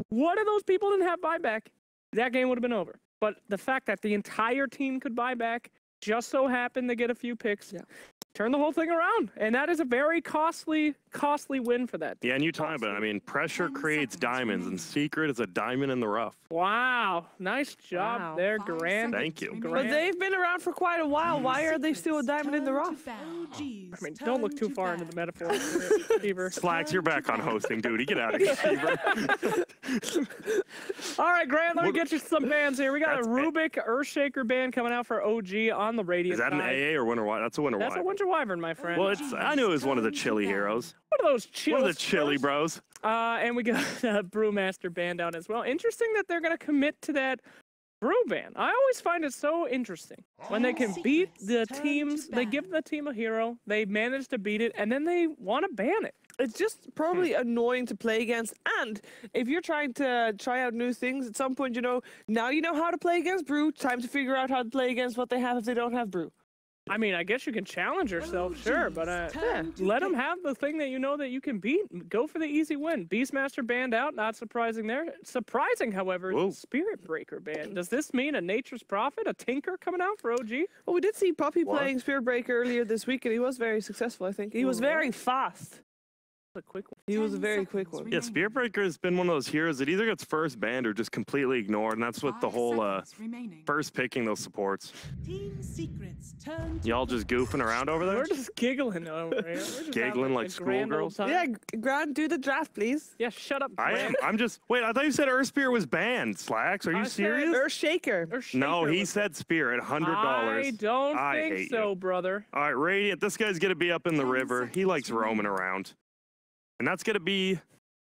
One of those people didn't have buyback, that game would have been over. But the fact that the entire team could buy back just so happened to get a few picks. Yeah. Turn the whole thing around, and that is a very costly win for that team. Yeah, and you talk about it. I mean, pressure creates diamonds, and Secret is a diamond in the rough. Wow, nice job there, Grant. Thank you. But they've been around for quite a while. Why are they still a diamond in the rough? I mean, don't look too far into the metaphor, Fever. Slacks, you're back on hosting, duty. Get out of here, Fever. All right, Grant, let me get you some bands here. We got a Rubik Earthshaker band coming out for OG on the radio. Is that an AA or Winter Wyvern? That's a Winter Wyvern. That's a Winter Wyvern, my friend. Well, I knew it was one of the chili heroes. One of those chili. One of the chili bros. And we got a Brewmaster band out as well. Interesting that they're going to commit to that Brew band. I always find it so interesting when they can beat the teams. They give the team a hero. They manage to beat it, and then they want to ban it. It's just probably annoying to play against. And if you're trying to try out new things, at some point, now you know how to play against Brew. Time to figure out how to play against what they have if they don't have Brew. I mean, I guess you can challenge yourself, sure, but let them have the thing that you know that you can beat. Go for the easy win. Beastmaster band out, not surprising there. Surprising, however, is the Spirit Breaker band. Does this mean a Nature's Prophet, a Tinker coming out for OG? Well, we did see Puppy playing Spirit Breaker earlier this week, and he was very successful, I think. He was very fast. A quick one. He was a very quick one. Yeah, Spirit Breaker has been one of those heroes that either gets first banned or just completely ignored, and that's with the whole first picking those supports. Y'all just goofing around over there? We're just giggling over here. We're just giggling like schoolgirls? Yeah, Grant, do the draft, please. Yeah, shut up, I am. I'm just... Wait, I thought you said Earthspear was banned, Slacks. Are you serious? Earthshaker. No, he said Spirit, $100. I don't think so, brother. All right, Radiant, this guy's going to be up in the river. He likes roaming around. And that's going to be,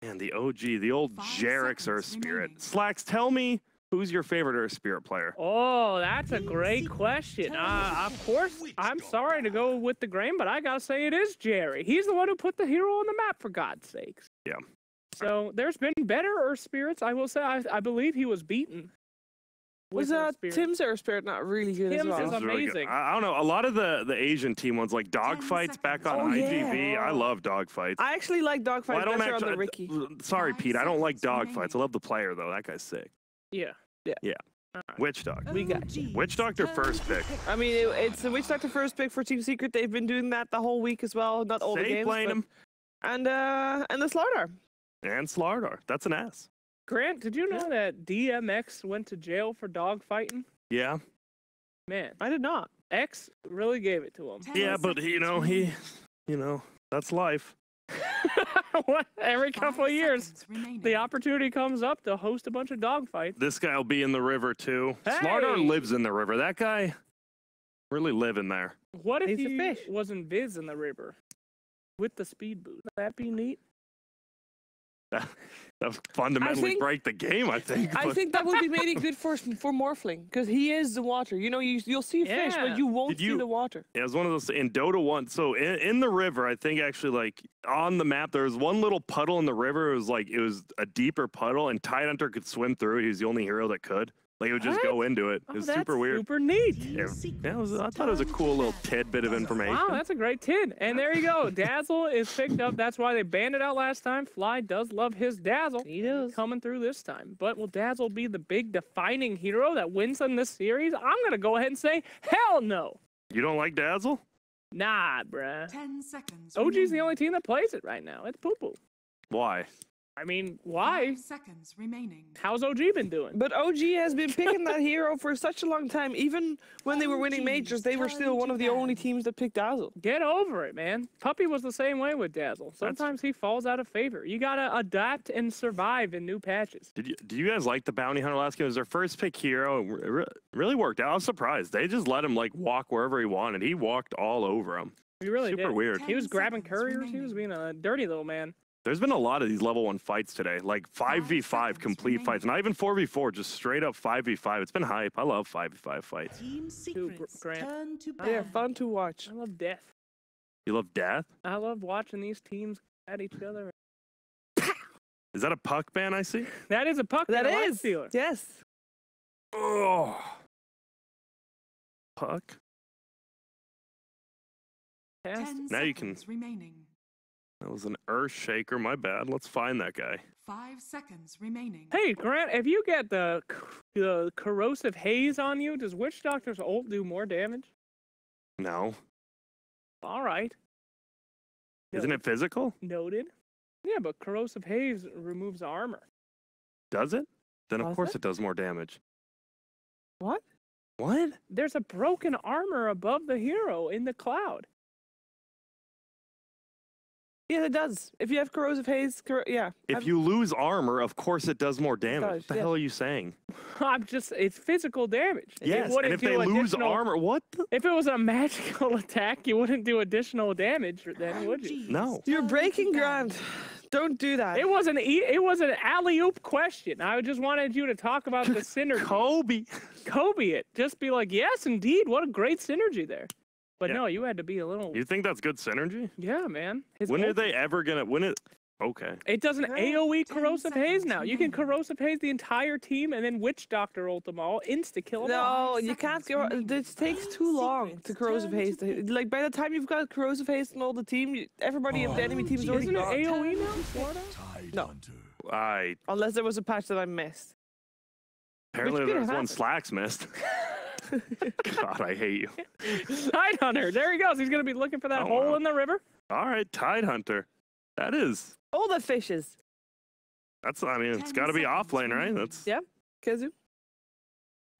man, the OG, the old Jarek's Earth Spirit. Slacks, tell me who's your favorite Earth Spirit player? Oh, that's a great question. Of course, I'm sorry to go with the grain, but I got to say it is Jerry. He's the one who put the hero on the map, for God's sakes. Yeah. So there's been better Earth Spirits. I will say, I believe he was beaten. Was Tim's Earth Spirit not really good as well? Tim's is amazing. Really I don't know. A lot of the Asian team ones, like Dogfights back on IGV. I love Dogfights. I actually like Dogfights better on the Ricky. Sorry, Pete. I don't like Dogfights. I love the player, though. That guy's sick. Yeah. Witch Doctor. We got you. Witch Doctor first pick. I mean, it's the Witch Doctor first pick for Team Secret. They've been doing that the whole week as well. Not all the games. Playing him. And the Slardar. And Slardar. That's an ass. Grant, did you know that DMX went to jail for dog fighting? Yeah. Man, I did not. X really gave it to him. Yeah, but that's life. Every couple of years, the opportunity comes up to host a bunch of dog fights. This guy will be in the river too. Hey! Slardar lives in the river. That guy really living there. What if he wasn't Viz in the river with the speed boost? Would that be neat? That would fundamentally break the game, I think. I think that would be maybe good for Morphling, because he is the water. You'll see fish, but you won't see the water. Yeah, it was one of those in Dota 1. So in the river, I think actually like on the map, there was one little puddle in the river. It was a deeper puddle, and Tidehunter could swim through it. He was the only hero that could. Like, it would just go into it. It was super weird. Super neat. Yeah, I thought it was a cool little tidbit of information. Wow, that's a great tid. And there you go. Dazzle is picked up. That's why they banned it out last time. Fly does love his Dazzle. He does. Coming through this time. But will Dazzle be the big defining hero that wins in this series? I'm going to go ahead and say, hell no. You don't like Dazzle? Nah, bruh. 10 seconds. OG's the only team that plays it right now. It's poo-poo. Why? I mean, why? 5 seconds remaining. How's OG been doing? But OG has been picking that hero for such a long time. Even when they were winning majors, they were still one of the only teams that picked Dazzle. Get over it, man. Puppy was the same way with Dazzle. Sometimes he falls out of favor. You gotta adapt and survive in new patches. Did you guys like the Bounty Hunter last game? It was their first pick hero. It really worked out. I was surprised. They just let him like walk wherever he wanted. He walked all over him. He really did. Super weird. He was grabbing couriers. He was being a dirty little man. There's been a lot of these level 1 fights today, like 5v5 complete fights, not even 4v4, just straight up 5v5. It's been hype. I love 5v5 fights. Team Secrets turn to They're fun to watch. I love death. You love death? I love watching these teams at each other. Is that a puck ban I see? That is a puck. That is. Yes. Oh. Puck. Yes. Now you can. Remaining. That was an Earth Shaker. My bad. Let's find that guy. 5 seconds remaining. Hey, Grant, if you get the corrosive haze on you, does Witch Doctor's ult do more damage? No. All right. Isn't it physical? Noted. Yeah, but corrosive haze removes armor. Does it? Then of Does course it? it does more damage. What? What? There's a broken armor above the hero in the cloud. Yeah, it does. If you have corrosive haze, yeah. If you lose armor, of course it does more damage. does, What the yeah. hell are you saying? It's physical damage. It Yes, and wouldn't if they do lose additional- armor, what? If it was a magical attack, you wouldn't do additional damage then, would you? No. You're breaking ground. Don't do that. It was an alley-oop question. I just wanted you to talk about the synergy. Kobe it. Just be like, yes, indeed. What a great synergy there. But Yeah. no, you had to be a little... You think that's good synergy? Yeah, man. When are they ever gonna win it? Okay. It does an Yeah. AoE 10 corrosive haze seconds now. You can remaining. corrosive haze the entire team and then Witch Doctor ult them all, insta-kill them all. No, you can't go. It takes too long to corrosive haze. Like by the time you've got corrosive haze and all the team, everybody of the enemy team is already Isn't it gone. AoE now? Florida? No, I unless there was a patch that I missed. apparently could there's have one happened. Slacks missed. God, I hate you. Tidehunter. There he goes. He's going to be looking for that Oh, hole wow. in the river. All right, Tidehunter. That is. All the fishes. That's. I mean, it's 10 got to be seconds off lane, right? remaining. That's. Yeah. Kazu.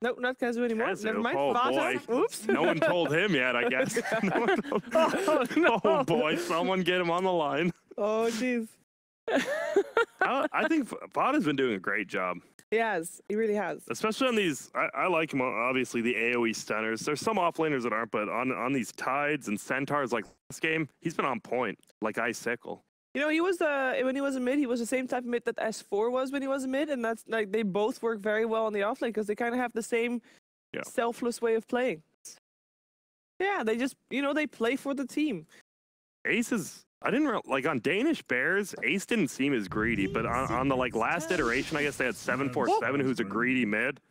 No, not Kazu anymore. Kazu. Never mind. Oh, Vato. boy. Oops. No one told him yet, I guess. No one told- Oh, no. Oh boy, someone get him on the line. Oh, jeez. I think Vada's been doing a great job, He has. He really has. especially on these. I like him. Obviously, the AOE stunners. There's some offlaners that aren't, but on these tides and centaurs like this game, he's been on point, like Icicle. You know, he was when he was a mid, he was the same type of mid that S4 was when he was a mid, and that's like they both work very well on the offlane because they kind of have the same Yeah. selfless way of playing. Yeah, they just they play for the team. Ace is. I didn't like on Danish Bears. Ace didn't seem as greedy, but on the like last iteration, I guess they had 747, who's a greedy mid.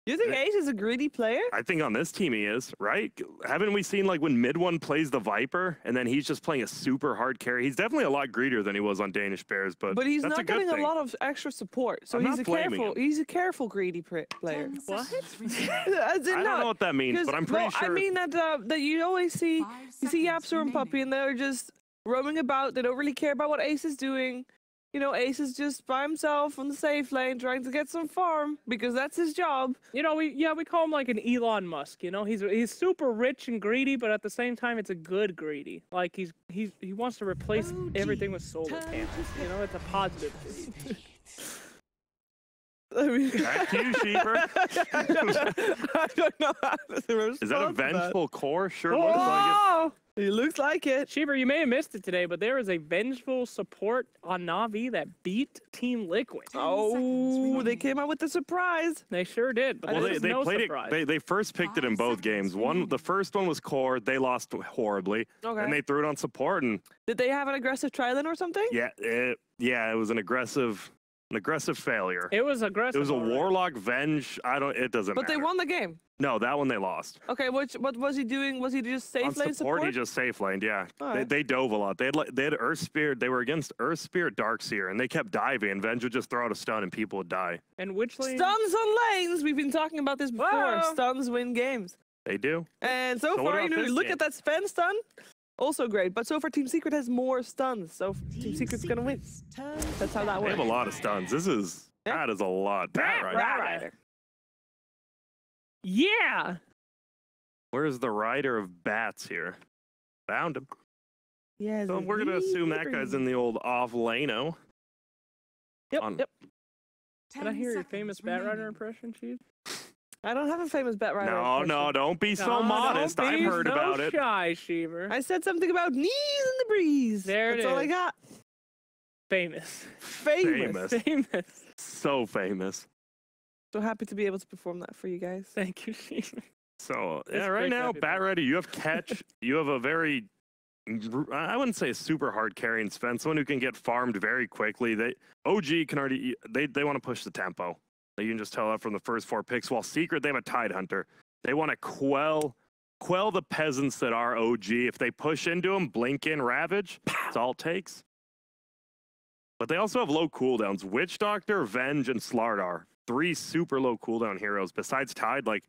You think Ace is a greedy player? I think on this team he is, right? Haven't we seen like when mid one plays the Viper and then he's just playing a super hard carry? He's definitely a lot greedier than he was on Danish Bears, but But he's that's not a good getting thing. a lot of extra support, so I'm he's not a blaming careful. him. He's a careful greedy player. 10 What? seconds remaining. As in I don't know what that means, but I'm pretty no, sure. I mean that you always see 5 you see seconds Yapster and Puppy, remaining. and they're just roaming about. They don't really care about what Ace is doing. You know, Ace is just by himself on the safe lane trying to get some farm because that's his job. You know, we call him like an Elon Musk. You know, he's super rich and greedy, but at the same time, it's a good greedy. Like he wants to replace everything with solar panels. You know, it's a positive greed. I mean, Back to you, Sheeper. I don't know how to respond Is that a to vengeful core? Sure looks like Oh! He looks like it. Sheever, you may have missed it today, but there is a vengeful support on Na'Vi that beat Team Liquid. Oh, they remaining. came out with the surprise. They sure did, but it. Well, this is they no played surprise. it. They first picked it in 5 both seconds games. remaining. The first one was core. They lost horribly, Okay. and they threw it on support, and Did they have an aggressive try-in or something? it was an aggressive failure. It was aggressive. It was a all right. warlock venge. It doesn't But matter. they won the game. No, that one they lost. Okay, what was he doing? Was he just safe On lane support? he just safe laned, yeah. Alright. They dove a lot. They had Earth Spirit. They were against Earth Spirit Darkseer, and they kept diving. And Venge would just throw out a stun, and people would die. And which lane? Stuns on lanes. We've been talking about this before. Whoa. Stuns win games. They do. And so So what far, about this look game? at that Sven stun. Also great. But so far, Team Secret has more stuns. So Team Secret's gonna win. That's how that They works. have a lot of stuns. That is a lot. Bat Rider. Rat Rider. Yeah. Where's the rider of bats here? Found him. Yes. So we're gonna assume that guy's in the old off lane-o. Yep. on- Yep. Can I 10 hear your seconds famous Bat Rider remaining. impression, Chief? I don't have a famous bet rider. No, impression. don't be so No, modest. don't I've be heard so about it. Shy, Sheever. I said something about knees in the breeze. There it That's all I is. got. Famous. Famous. Famous. So famous. So happy to be able to perform that for you guys. Thank you, Sheever. So It's yeah, right great to now, have you Bat back. Rider, you have catch. You have a very, I wouldn't say a super hard carry and Sven, someone who can get farmed very quickly. OG can already, they want to push the tempo. You can just tell that from the first 4 picks. While Secret, they have a Tidehunter. They want to quell the peasants that are OG. If they push into them, blink in, ravage. That's all it takes. But they also have low cooldowns. Witch Doctor, Venge, and Slardar. 3 super low cooldown heroes. Besides Tide, like,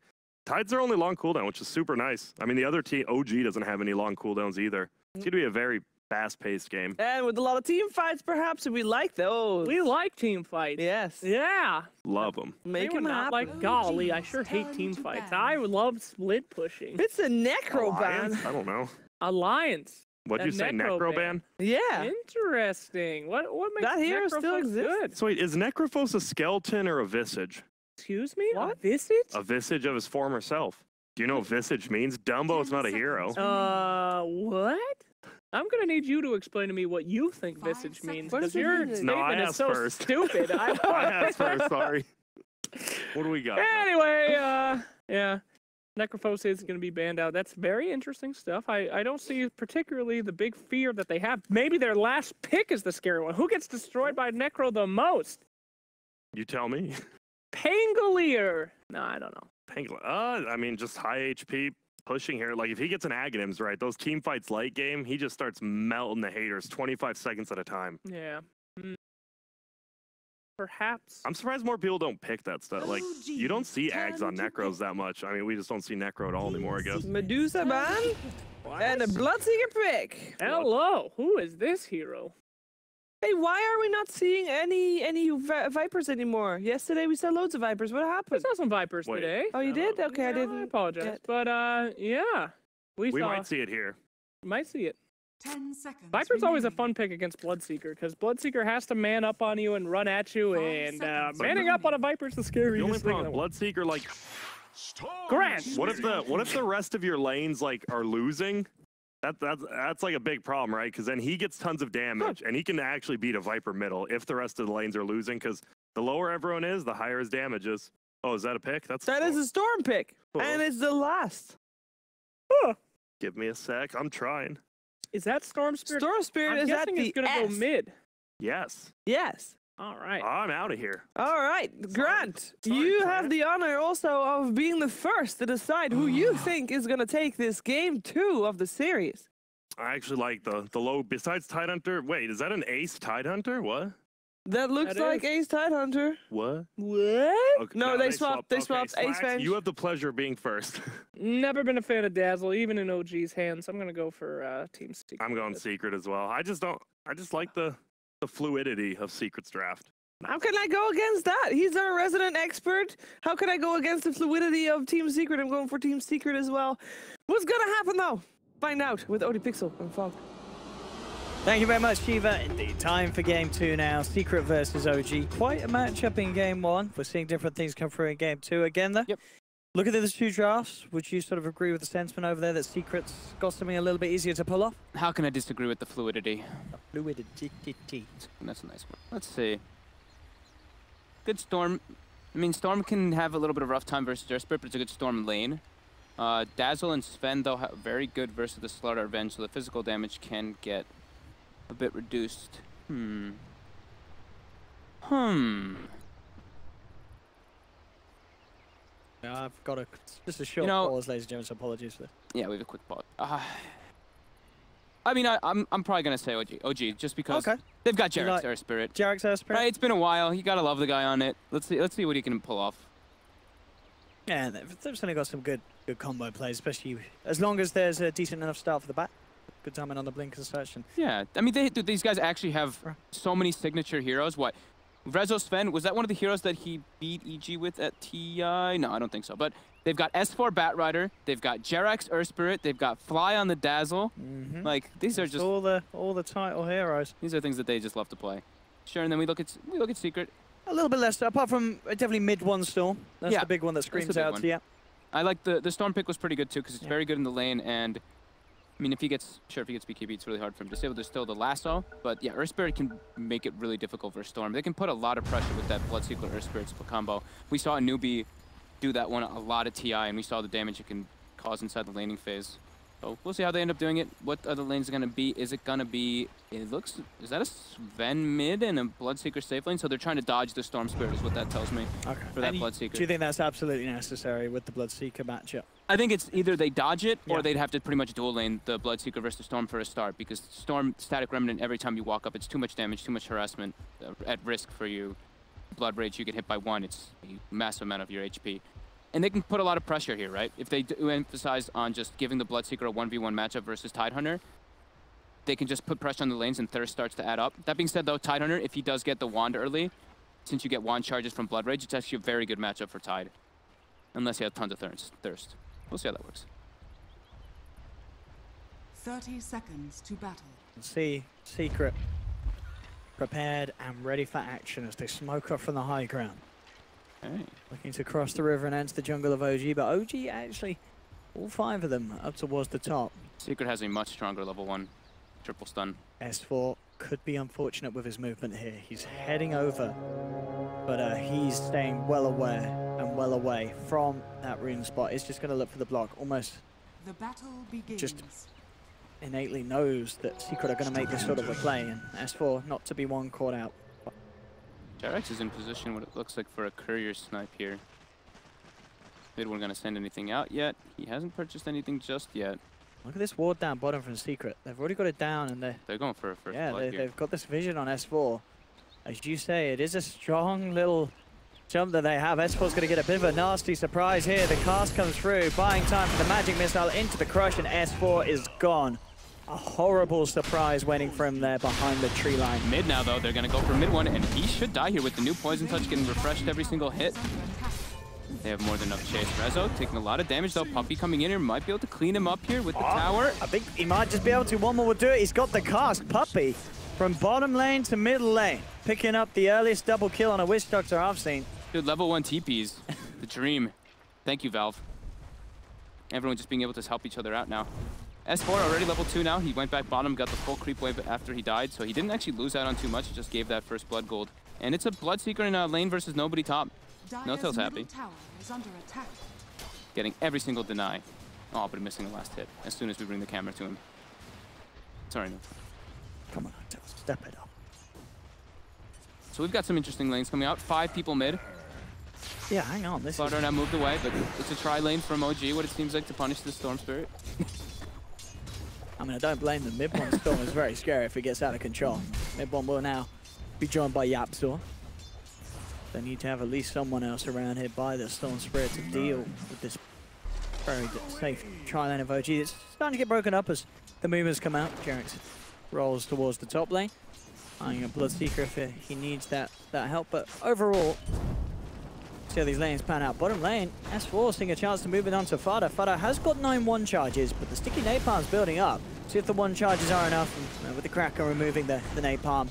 Tide's their only long cooldown, which is super nice. I mean, the other team, OG, doesn't have any long cooldowns either. It's going to be a very fast-paced game. And with a lot of team fights, perhaps, and we like those. We like team fights. Yes. Yeah. Love them. Make Anyone them not happen. like, golly, I sure hate team fights. I would love split pushing. It's a necro ban. Alliance? I don't know. Alliance. What'd you say, Necroban? Yeah. Interesting. What makes That hero still Necrophos exists. good? So wait, is Necrophos a skeleton or a visage? Excuse me? What? A visage? A visage of his former self. Do you know what visage means? Dumbo is not a hero. What? I'm gonna need you to explain to me what you think 5 visage seconds. means, What because does it your mean? No, I statement is asked so first. stupid. I asked first, sorry. What do we got? Anyway, yeah. Necrophos is going to be banned out. That's very interesting stuff. I don't see particularly the big fear that they have. Maybe their last pick is the scary one. Who gets destroyed by Necro the most? You tell me. Pangolier. No, I don't know. I mean, just high HP pushing here. Like, if he gets an Aghanims right, those team fights late game, he just starts melting the haters 25 seconds at a time. Yeah. Perhaps. I'm surprised more people don't pick that stuff. Like, you don't see Ags on Necros that much. I mean, we just don't see Necro at all anymore, I guess. Medusa ban and a Bloodseeker pick. Hello. Who is this hero? Hey, why are we not seeing any Vipers anymore? Yesterday we saw loads of Vipers. What I happened? saw some Vipers Wait. today. Oh, you did? Okay, I Yeah, didn't. I apologize. get- But, yeah. We saw. might see it here. Might see it. 10 seconds. Viper's always a remaining. fun pick against Bloodseeker, because Bloodseeker has to man up on you and run at you, 5 and seconds manning up on a Viper's the The scariest only thing in problem, the world. Bloodseeker, like, Grant! what if the rest of your lanes, like, are losing? That's like a big problem, right? Because then he gets tons of damage, and he can actually beat a Viper middle if the rest of the lanes are losing, because the lower everyone is, the higher his damage is. Oh, is that a pick? That is a Storm pick, and it's the last. Give me a sec. I'm trying. Is that Storm Spirit? Storm Spirit I'm is at guessing the it's gonna S. go mid. Yes. Yes. All right. I'm out of here. All right, Grant, Sorry, you Grant. have the honor also of being the first to decide who you think is going to take this game 2 of the series. I actually like the low. Besides Tidehunter, wait, is that an Ace Tidehunter? What? That looks That like is. Ace Tidehunter. What? What? Okay, No, they swapped. swapped Ace Slacks, Venge. you have the pleasure of being first. Never been a fan of Dazzle, even in OG's hands. I'm gonna go for Team Secret. I'm going Secret as well. I just like the fluidity of Secret's draft. How can I go against that? He's our resident expert. How can I go against the fluidity of Team Secret? I'm going for Team Secret as well. What's going to happen, though? Find out with Odie Pixel and Fog. Thank you very much, Shiva. Indeed, time for game 2 now. Secret versus OG. Quite a matchup in game 1. We're seeing different things come through in game 2 again, though. Yep. Look at those 2 drafts. Would you sort of agree with the sentiment over there that Secret's got something a little bit easier to pull off? How can I disagree with the fluidity? Fluidity. That's a nice word. Let's see. Good Storm. I mean, Storm can have a little bit of a rough time versus Earthspirit, but it's a good Storm lane. Dazzle and Sven, though, have very good versus the Slaughter Revenge, so the physical damage can get a bit reduced. I've got just a short You know- pause, ladies and gentlemen, so apologies for this. Yeah, we have a quick pause. I mean, I'm probably gonna say OG, just because Okay. they've got You Jarek's like- Earthspirit. Jarek's Earthspirit? Right, it's been a while. You gotta love the guy on it. Let's see what he can pull off. Yeah, they've certainly got some good combo plays, especially as long as there's a decent enough start for the bat. Good timing on the blink and such. And Yeah, I mean, dude, these guys actually have Right. so many signature heroes. What? Rezo Sven, was that one of the heroes that he beat EG with at TI? No, I don't think so. But they've got S4 Batrider, they've got Jarek's Earthspirit, they've got Fly on the Dazzle. Like, these are it's just all the title heroes. these are things that they just love to play. Sure, and then we look at Secret. A little bit less, apart from definitely mid 1 Storm. That's Yeah, the big one that the screams big out one. to you. I like the Storm pick was pretty good too because it's Yeah. very good in the lane, and I mean if he gets BKB, it's really hard for him to disable. There's still the lasso, but yeah, Earthspirit can make it really difficult for Storm. They can put a lot of pressure with that Bloodseeker Earthspirit split combo. We saw a newbie do that one a lot of TI, and we saw the damage it can cause inside the laning phase. So we'll see how they end up doing it. What other lanes are going to be? Is it going to be... It looks... Is that a Sven mid and a Bloodseeker safe lane? So they're trying to dodge the Storm Spirit is what that tells me. Okay. For that Bloodseeker. Do you think that's absolutely necessary with the Bloodseeker matchup? I think it's either they dodge it or they'd have to pretty much dual lane the Bloodseeker versus Storm for a start, because Storm Static Remnant, every time you walk up, it's too much damage, too much harassment at risk for you. Blood Rage, you get hit by one, it's a massive amount of your HP. And they can put a lot of pressure here, right? If they do emphasize on just giving the Bloodseeker a 1v1 matchup versus Tidehunter, they can just put pressure on the lanes and Thirst starts to add up. That being said, though, Tidehunter, if he does get the Wand early, since you get Wand charges from Blood Rage, it's actually a very good matchup for Tide. Unless you have tons of Thirst. We'll see how that works. 30 seconds to battle. See Secret prepared and ready for action as they smoke up from the high ground. Okay. Looking to cross the river and enter the jungle of OG, but OG actually, all 5 of them up towards the top. Secret has a much stronger level 1 triple stun. S4 could be unfortunate with his movement here. He's heading over, but he's staying well aware and well away from that rune spot. He's just going to look for the block. Almost The battle begins. just innately knows that Secret are going to make this sort of a play, and S4 not to be one caught out. Jarex is in position what it looks like for a courier snipe here. Mid we're going to send anything out yet. He hasn't purchased anything just yet. Look at this ward down bottom from Secret. They've already got it down, and They're going for a first blood here. they've got this vision on S4. As you say, it is a strong little jump that they have. S4's going to get a bit of a nasty surprise here. The cast comes through, buying time for the magic missile into the crush, and S4 is gone. A horrible surprise waiting for him there behind the tree line. Mid now, though. They're going to go for mid one, and he should die here with the new Poison Touch getting refreshed every single hit. They have more than enough chase. Rezo taking a lot of damage, though. Puppey coming in here might be able to clean him up here with the tower. I think he might just be able to. One more will do it. He's got the cast. Puppey from bottom lane to middle lane, picking up the earliest double kill on a Witch Doctor I've seen. Dude, level 1 TPs. The dream. Thank you, Valve. Everyone just being able to help each other out now. S4 already level 2 now. He went back bottom, got the full creep wave after he died, so he didn't actually lose out on too much. He just gave that first blood gold. And it's a Bloodseeker in a lane versus nobody top. No-Tail's happy. Is under attack. Getting every single deny. Oh, but missing the last hit as soon as we bring the camera to him. Sorry, no. Come on, step it up. So we've got some interesting lanes coming out. 5 people mid. Yeah, hang on. This Flutter is... now moved away, but it's a tri lane from OG, what it seems like to punish the Storm Spirit. I mean, I don't blame them. Mid-one Storm is very scary if it gets out of control. Mid-one will now be joined by Yapzor. They need to have at least someone else around here by the Storm Spirit to deal with this very safe tri-lane of OG. It's starting to get broken up as the movers come out. Jarex rolls towards the top lane. Eyeing a Bloodseeker if he needs that help. But overall, see how these lanes pan out. Bottom lane, S4 seeing a chance to move it on to Fada. Fada has got 9 1 charges, but the sticky napalm's building up. See if the 1 charges are enough. And, with the Cracker removing the napalm,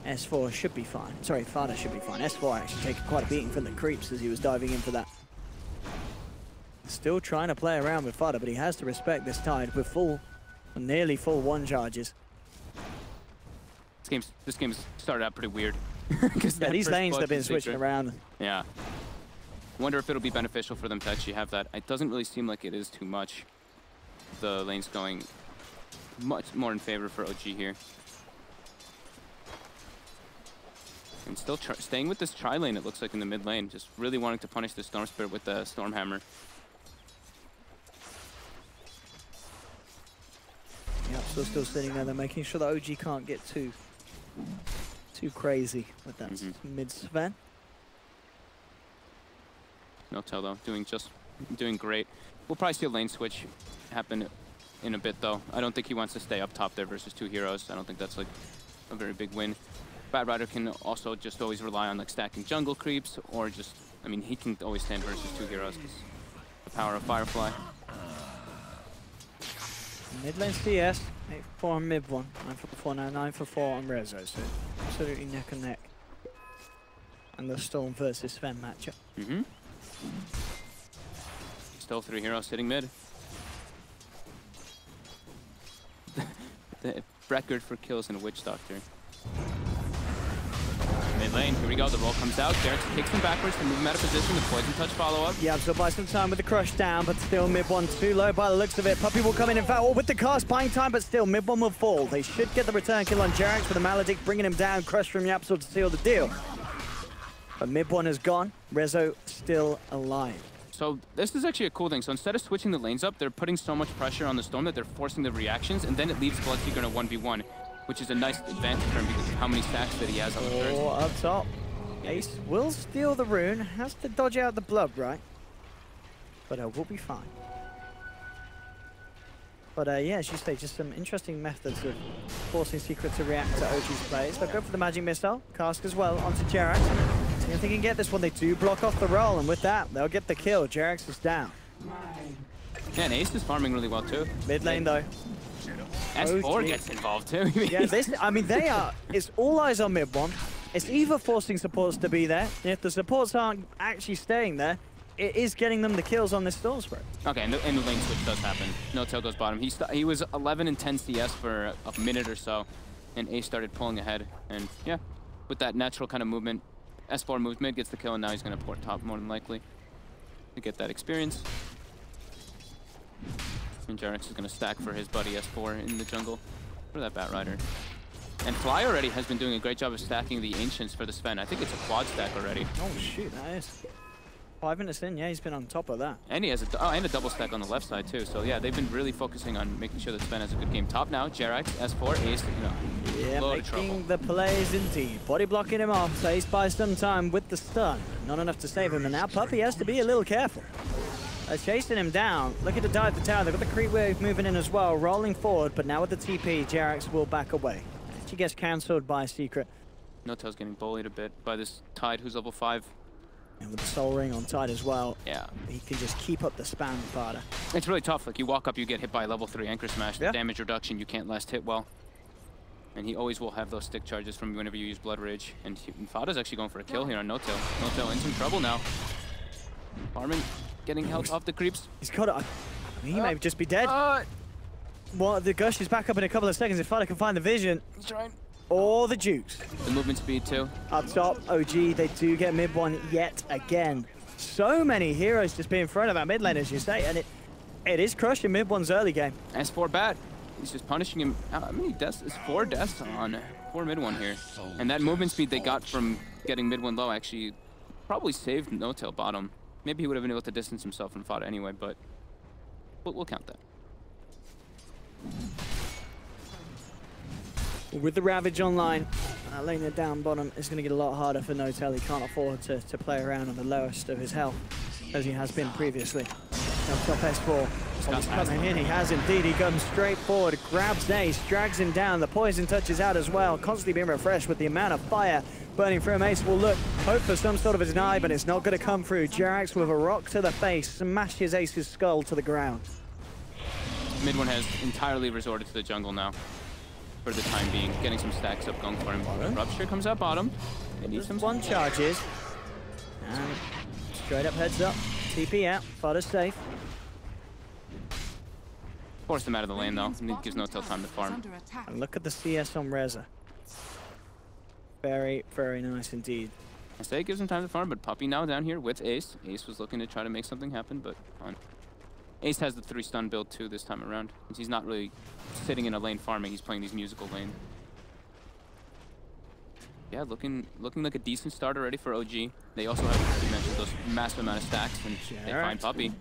S4 should be fine. Sorry, Fada should be fine. S4 actually taking quite a beating from the creeps as he was diving in for that. Still trying to play around with Fada, but he has to respect this Tide with nearly full 1 charges. This game's started out pretty weird. Yeah, these lanes have been switching around. Yeah. Wonder if it'll be beneficial for them to actually have that. It doesn't really seem like it is too much. The lane's going much more in favor for OG here. And still staying with this tri-lane, it looks like, in the mid lane. Just really wanting to punish the Storm Spirit with the Storm Hammer. Yep, so still sitting there. They're making sure that OG can't get too crazy with that mid Sven. No-Tail, though, doing great. We'll probably see a lane switch happen in a bit, though. I don't think he wants to stay up top there versus 2 heroes. I don't think that's like a very big win. Bad Rider can also just always rely on like stacking jungle creeps, or just, I mean, he can always stand versus 2 heroes because the power of Firefly. Mid lane CS, 8-4 on mid one, 9-4 now, 9-4 on Rezo, so absolutely neck and neck. And the Storm versus Sven matchup. Still 3 heroes sitting mid. The record for kills in a Witch Doctor. Mid lane, here we go. The roll comes out. Derek kicks him backwards to move him out of position. The poison touch follow-up. Yeah, so buy some time with the crush down, but still mid one too low by the looks of it. Puppey will come in fact, with the cast, buying time, but still mid one will fall. They should get the return kill on Jerax with the Maledict, bringing him down. Crush from Yapsor to seal the deal. But mid one is gone. Rezo still alive. So this is actually a cool thing. So instead of switching the lanes up, they're putting so much pressure on the Storm that they're forcing the reactions, and then it leaves Bloodseeker in a 1v1, which is a nice advantage for him because of how many stacks that he has on the first. Up top. Ace will steal the rune. Has to dodge out the blood, right? But we'll be fine. But yeah, as you say, just some interesting methods of forcing Secret to react to OG's plays. They'll go for the magic missile, cast as well onto Jerax. See if they can get this one. They do block off the roll, and with that, they'll get the kill. Jerax is down. Yeah, and Ace is farming really well too. Mid lane though. S4 gets involved too. Yeah, I mean, they are, it's all eyes on mid one. It's either forcing supports to be there, and if the supports aren't actually staying there, it is getting them the kills on this Storm spread. Okay, and the lane switch does happen. No tail goes bottom. He was 11 and 10 CS for a minute or so, and Ace started pulling ahead. And yeah, with that natural kind of movement, S4 moves mid, gets the kill, and now he's going to port top more than likely to get that experience. And Jerax is going to stack for his buddy S4 in the jungle for that Batrider. And Fly already has been doing a great job of stacking the Ancients for the Sven. I think it's a quad stack already. Oh shoot, that is. 5 minutes in, yeah, he's been on top of that. And he has a double stack on the left side too. So yeah, they've been really focusing on making sure that Sven has a good game. Top now, Jerax, S4, Ace, yeah, making the plays indeed. Body blocking him off, so Ace buys some time with the stun. Not enough to save him, and now Puppey has to be a little careful. Chasing him down, looking to dive the tower. They've got the creep wave moving in as well, rolling forward, but now with the TP, Jerax will back away. She gets cancelled by Secret. No-Tail's getting bullied a bit by this Tide, who's level 5. And with the Soul Ring on Tide as well, yeah, he can just keep up the spam harder. It's really tough. Like, you walk up, you get hit by a level 3 Anchor Smash. The damage reduction, you can't last hit well. And he always will have those stick charges from whenever you use Blood Rage. And Fada's actually going for a kill here on No-Tail. No-Tail in some trouble now. Farming, getting health off the creeps. He's got it. I mean, he may just be dead. Well, the Gush is back up in a couple of seconds if Fada can find the vision. He's trying. Or the Jukes. The movement speed too. Up top, OG, they do get mid one yet again. So many heroes just being thrown at that mid lane, as you say, and it is crushing mid one's early game. S4 bad. He's just punishing him. How many deaths? Is 4 deaths on 4 mid one here. And that movement speed they got from getting mid one low actually probably saved No-Tail bottom. Maybe he would have been able to distance himself from Fada anyway, but we'll count that. With the Ravage online, laying it down bottom is going to get a lot harder for No-Tail. He can't afford to play around on the lowest of his health, as he has been previously. Now top S4. He's coming in, he has indeed. He comes straight forward, grabs Ace, drags him down. The poison touches out as well, constantly being refreshed with the amount of fire burning through him. Ace will look, hope for some sort of a deny, but it's not going to come through. Jerax with a rock to the face, smashes Ace's skull to the ground. Mid one has entirely resorted to the jungle now. For the time being, getting some stacks up going for him. Rupture comes out bottom. They need some one charges. And straight up heads up. TP out. Fada's safe. Force them out of the lane though. It gives No-Tail time to farm. And look at the CS on Reza. Very, very nice indeed. I say it gives him time to farm, but Puppey now down here with Ace. Ace was looking to try to make something happen, but fine. Ace has the 3 stun build too this time around. He's not really sitting in a lane farming, he's playing these musical lanes. Yeah, looking like a decent start already for OG. They also have, you mentioned, those massive amount of stacks, and they find Puppey.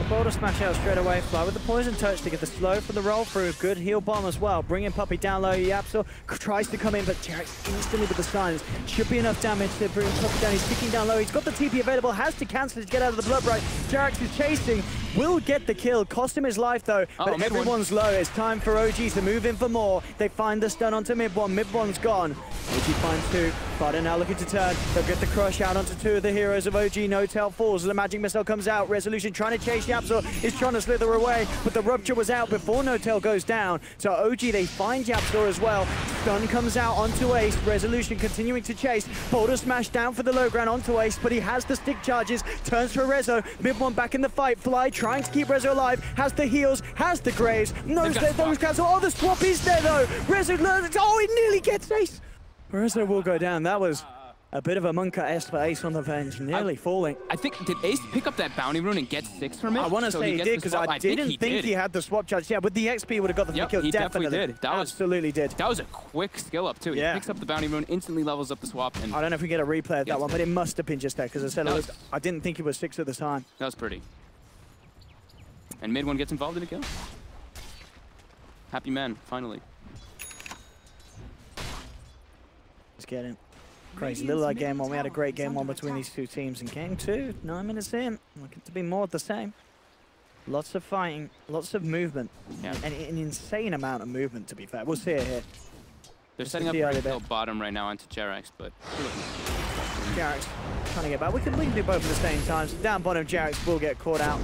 Boulder smash out straight away. Fly with the poison touch to get the slow from the roll through. Good heal bomb as well. Bringing Puppey down low. Yapsor tries to come in, but Jerax instantly with the silence. Should be enough damage to bring Puppey down. He's sticking down low. He's got the TP available. Has to cancel it to get out of the blood right. Jerax is chasing. Will get the kill. Cost him his life though. But everyone's low. It's time for OG to move in for more. They find the stun onto mid one. Mid one's gone. OG finds 2. Fada now looking to turn. They'll get the crush out onto 2 of the heroes of OG. No-Tail falls. The magic missile comes out. Resolution trying to chase Yapsor. Is trying to slither away, but the rupture was out before No-Tail goes down. So OG, they find Yapsor as well. Stun comes out onto Ace. Resolution continuing to chase. Boulder smash down for the low ground onto Ace, but he has the stick charges. Turns for Rezo. Mid one back in the fight. Fly trying to keep Rezo alive. Has the heals. Has the graves. Knows that those cancel. Oh, the swap is there though. Rezo learns. Oh, it nearly gets Ace. Rezo will go down. That was A bit of a Monka S for Ace on the bench, nearly falling. I think, did Ace pick up that bounty rune and get 6 from it? I want to say he did, because I didn't think he had the swap charge. Yeah, with the XP, he would have got the free kill. He definitely did. That absolutely did. That was a quick skill up, too. He picks up the bounty rune, instantly levels up the swap. And I don't know if we get a replay of that one, but it must have been just there, because I said I didn't think he was 6 at the time. That was pretty. And mid one gets involved in a kill. Happy man, finally. Let's get him. Crazy little game one. We had a great game one between these two teams. In game 2, 9 minutes in, looking to be more of the same. Lots of fighting, lots of movement, and an insane amount of movement, to be fair. We'll see it here. They're setting up a kill bottom right now onto Jerax, but... Jerax trying to get back. We can do both at the same time. So down bottom, Jerax will get caught out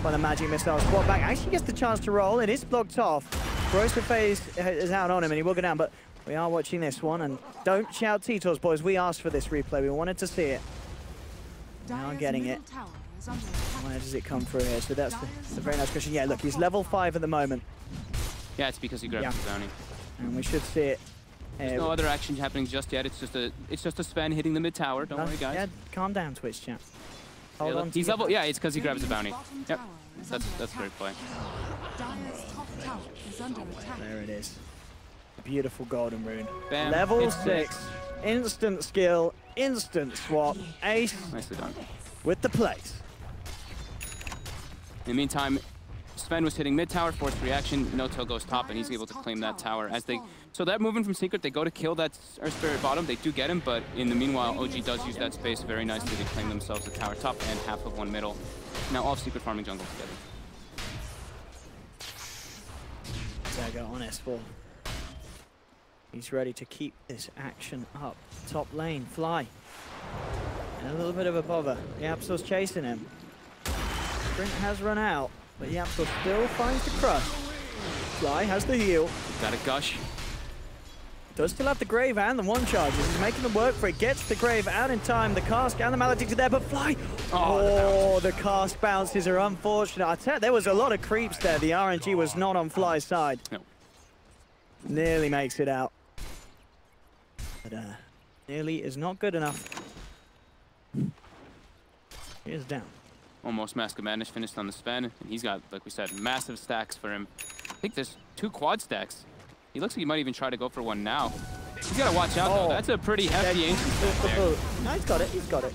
by the magic missile. Squad back actually gets the chance to roll. It is blocked off. Royster Phase is out on him, and he will go down, but we are watching this one, and don't shout Tito's, boys. We asked for this replay. We wanted to see it. Now getting it. Where does it come through here? So that's the very nice question. Yeah, look, he's level 5 at the moment. Yeah, it's because he grabbed the bounty. And we should see it. There's no other action happening just yet. It's just a Sven hitting the mid tower. Don't worry, guys. Yeah, calm down, Twitch chat. Hold on. He's level. Yeah, it's because he grabs the bounty. Yep, that's great play. There it is. Beautiful golden rune. Bam. Level 6. Instant skill. Instant swap. Ace. Nicely done. With the place. In the meantime, Sven was hitting mid tower, forced reaction. No-tail goes top, and he's able to claim that tower. So that moving from secret, they go to kill that Earth Spirit bottom. They do get him, but in the meanwhile, OG does use that space very nicely to claim themselves a tower top and half of one middle. Now all secret farming jungle together. Dagger on S4. He's ready to keep this action up. Top lane, Fly. And a little bit of a bother. Yapsil's chasing him. Sprint has run out, but Yapsil still finds the crush. Fly has the heal. Got a gush. Does still have the Grave and the one charge. He's making them work for it. Gets the Grave out in time. The cask and the Maledicts are there, but Fly. Oh, the cask bounces are unfortunate. I tell you, there was a lot of creeps there. The RNG was not on Fly's side. No. Nearly makes it out. But nearly is not good enough. He is down. Almost Mask of Madness finished on the Sven, and he's got, like we said, massive stacks for him. I think there's 2 quad stacks. He looks like he might even try to go for one now. He's got to watch out, though. That's a pretty hefty ancient there. No, he's got it. He's got it.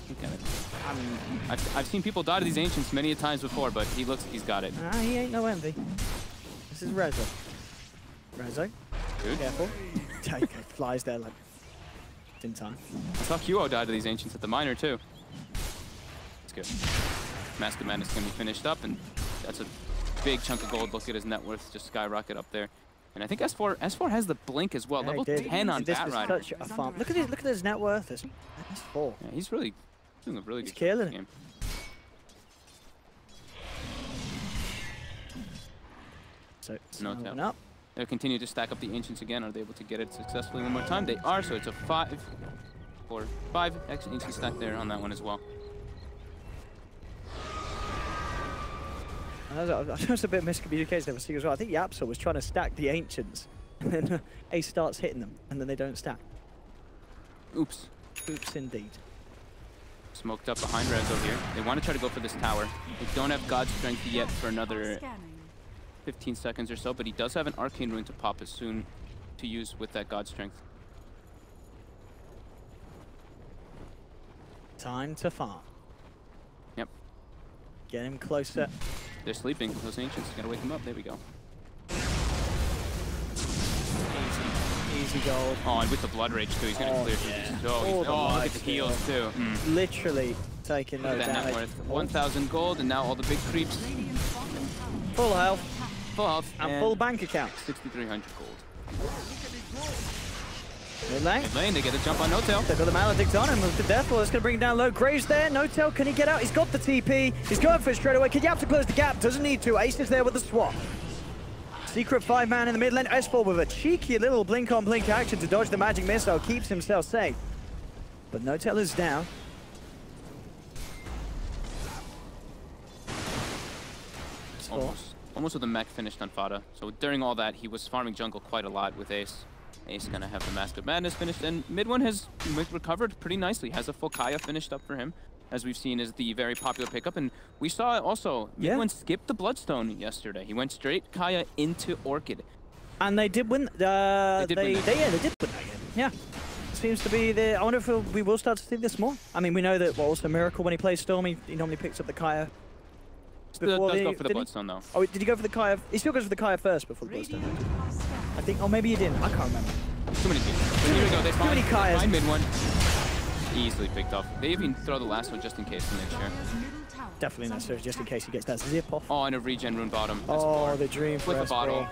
I mean, I've seen people die to these ancients many a times before, but he looks like he's got it. He ain't no envy. This is Rezo. Rezo. Good. Careful. Take it. Flies there like in time. I saw QO die to these ancients at the minor, too. It's good. Mask of Madness can be finished up, and that's a big chunk of gold. Look at his net worth just skyrocket up there. And I think S4 has the blink as well. Yeah, level 10 on Bat Rider. Such a farm. Look at his net worth. It's 4. Yeah, he's really doing a really good killing game. So no tell. Up. They'll continue to stack up the ancients again. Are they able to get it successfully one more time? They are. So it's a 5 ancient stack there on that one as well. There was a bit of miscommunication there for Sig as well. I think Yapsil was trying to stack the ancients, and then Ace starts hitting them, and then they don't stack. Oops. Oops, indeed. Smoked up behind Rezo here. They want to try to go for this tower. They don't have God Strength yet for another 15 seconds or so, but he does have an Arcane Rune to pop as soon to use with that God Strength. Time to farm. Yep. Get him closer. They're sleeping. Those ancients. Gotta wake them up. There we go. Easy gold. Oh, and with the Blood Rage too, he's gonna clear through these. Oh, look at the heals too. Literally taking no damage. 1,000 gold, and now all the big creeps. Full health. Full health. And full bank account. 6,300 gold. Mid lane. Mid lane, they get a jump on No-Tail. They've got the Maledict on him with the Death Wall. It's going to bring him down low. Graves there. No-Tail, can he get out? He's got the TP. He's going for it straight away. Can Yapsil close the gap? Doesn't need to. Ace is there with the swap. Secret 5-man in the mid lane. S4 with a cheeky little blink-on blink action to dodge the magic missile. Keeps himself safe. But No-Tail is down. Almost with the mech finished on Fada. So during all that, he was farming jungle quite a lot with Ace. Ace gonna have the Mask of Madness finished, and mid one has recovered pretty nicely. Has a full Kaya finished up for him, as we've seen is the very popular pickup. And we saw also mid one skip the Bloodstone yesterday. He went straight Kaya into Orchid. And they did win. They did win that game. Yeah. Seems to be the. I wonder if we will start to see this more. I mean, we know that also Miracle, when he plays Storm, he normally picks up the Kaya. Still does go for the Bloodstone though. Oh, did he go for the Kaya? He still goes for the Kaya first before the Bloodstone. I think. Oh, maybe he didn't. I can't remember. Too many teams. But here we go. They Too many Kayas. find mid one. Easily picked off. They even throw the last one just in case to make sure. Definitely necessary, just in case he gets that zip off. Oh, and a regen rune bottom. Oh, the dream for Flip a bottle.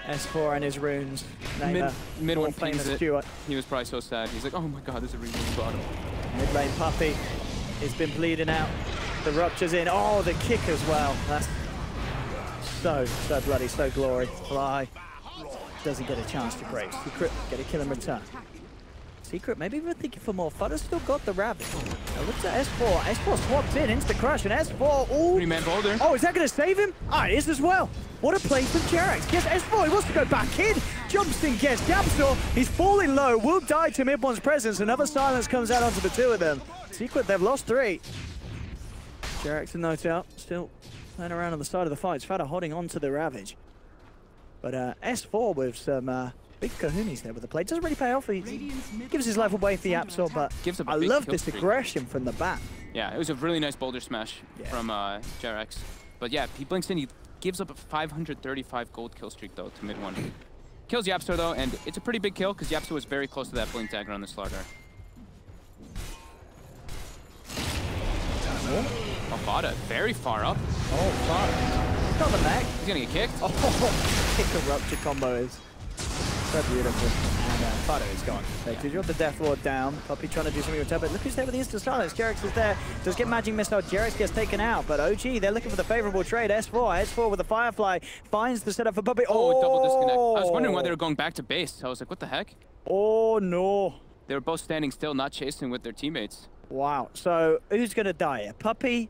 S4 and his runes. Mid one famous it. Stuart. He was probably so sad. He's like, oh my god, there's a regen bottom. Mid lane Puppey. He's been bleeding out. The rupture's in. Oh, the kick as well. That's so bloody, so glory. Fly. Doesn't get a chance to break. Secret, get a kill in return. Secret, maybe we're thinking for more. Fudder's still got the Ravage. Now looks at S4. S4 swapped in, insta crush, and S4. Ooh. 3-man boulder. Oh, is that going to save him? Ah, it is as well. What a play from Jerax. Yes, S4, he wants to go back in. Jumps in, gets Yapsor. He's falling low, will die to mid one's presence. Another silence comes out onto the two of them. Secret, they've lost 3. Jerax and Notel still playing around on the side of the fight. Fudder holding on to the Ravage. But S4 with some big kahunis there with the play. Doesn't really pay off. He gives his life away for the Yapsor, but I love this aggression from the back. Yeah, it was a really nice boulder smash from Jerax. But yeah, he blinks in. He gives up a 535 gold kill streak, though, to mid one. Kills Yapsor, though, and it's a pretty big kill because Yapsor was very close to that blink dagger on the Slardar. Oh, Vada, very far up. Oh, far. Got the back. He's gonna get kicked. Oh, kick a rupture combo is so beautiful. And Vada is gone. They drop the Death Lord down. Puppey trying to do something with Tub, but look who's there with the instant silence. Jerax is there. Does get magic missile. Jerax gets taken out, but OG, they're looking for the favorable trade. S4 with the Firefly finds the setup for Puppey. Oh, double disconnect. I was wondering why they were going back to base. I was like, what the heck? Oh, no. They were both standing still, not chasing with their teammates. Wow. So who's going to die here? Puppey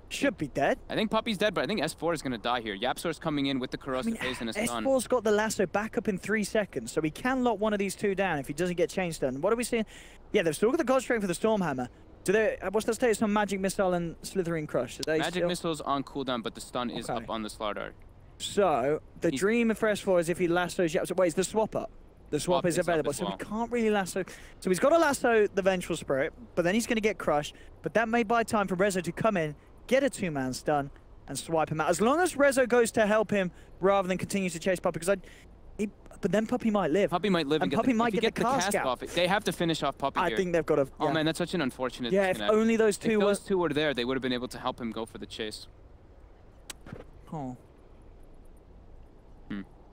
should be dead. I think Puppey's dead, but I think S4 is going to die here. Yapsor's coming in with the corrosive haze and a stun. S4's got the lasso back up in 3 seconds, so he can lock one of these two down if he doesn't get chain stun. What are we seeing? Yeah, they've still got the God Strength for the Stormhammer. Do they? What's the status on Magic Missile and Slithering Crush? Magic Missile's on cooldown, but the stun is up on the Slardar. So the dream for S4 is if he lassos Yapsor. Wait, is the swap up? The swap is available, so he can't really lasso. So he's got to lasso the Vengeful Spirit, but then he's going to get crushed. But that may buy time for Rezo to come in, get a 2-man stun, and swipe him out. As long as Rezo goes to help him rather than continue to chase Puppey, because but then Puppey might live. Puppey might live, and Puppey might get the cast off. They have to finish off Puppey I here. think they've got to. Oh man, that's such an unfortunate. Yeah, if only those two. If those two were there, they would have been able to help him go for the chase. Oh.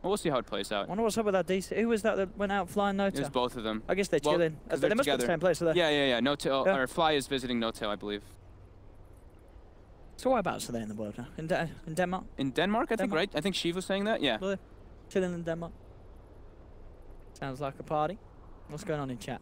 Well, we'll see how it plays out. I wonder what's up with that DC. Who was that went out flying No-Tail? It was both of them. I guess they're chilling. They must be in the same place, are they? Yeah. No-Tail, or Fly is visiting No-Tail, I believe. So whereabouts are they in the world now? In Denmark? In Denmark, I think, right? I think Shiv was saying that, yeah. Well, chilling in Denmark. Sounds like a party. What's going on in chat?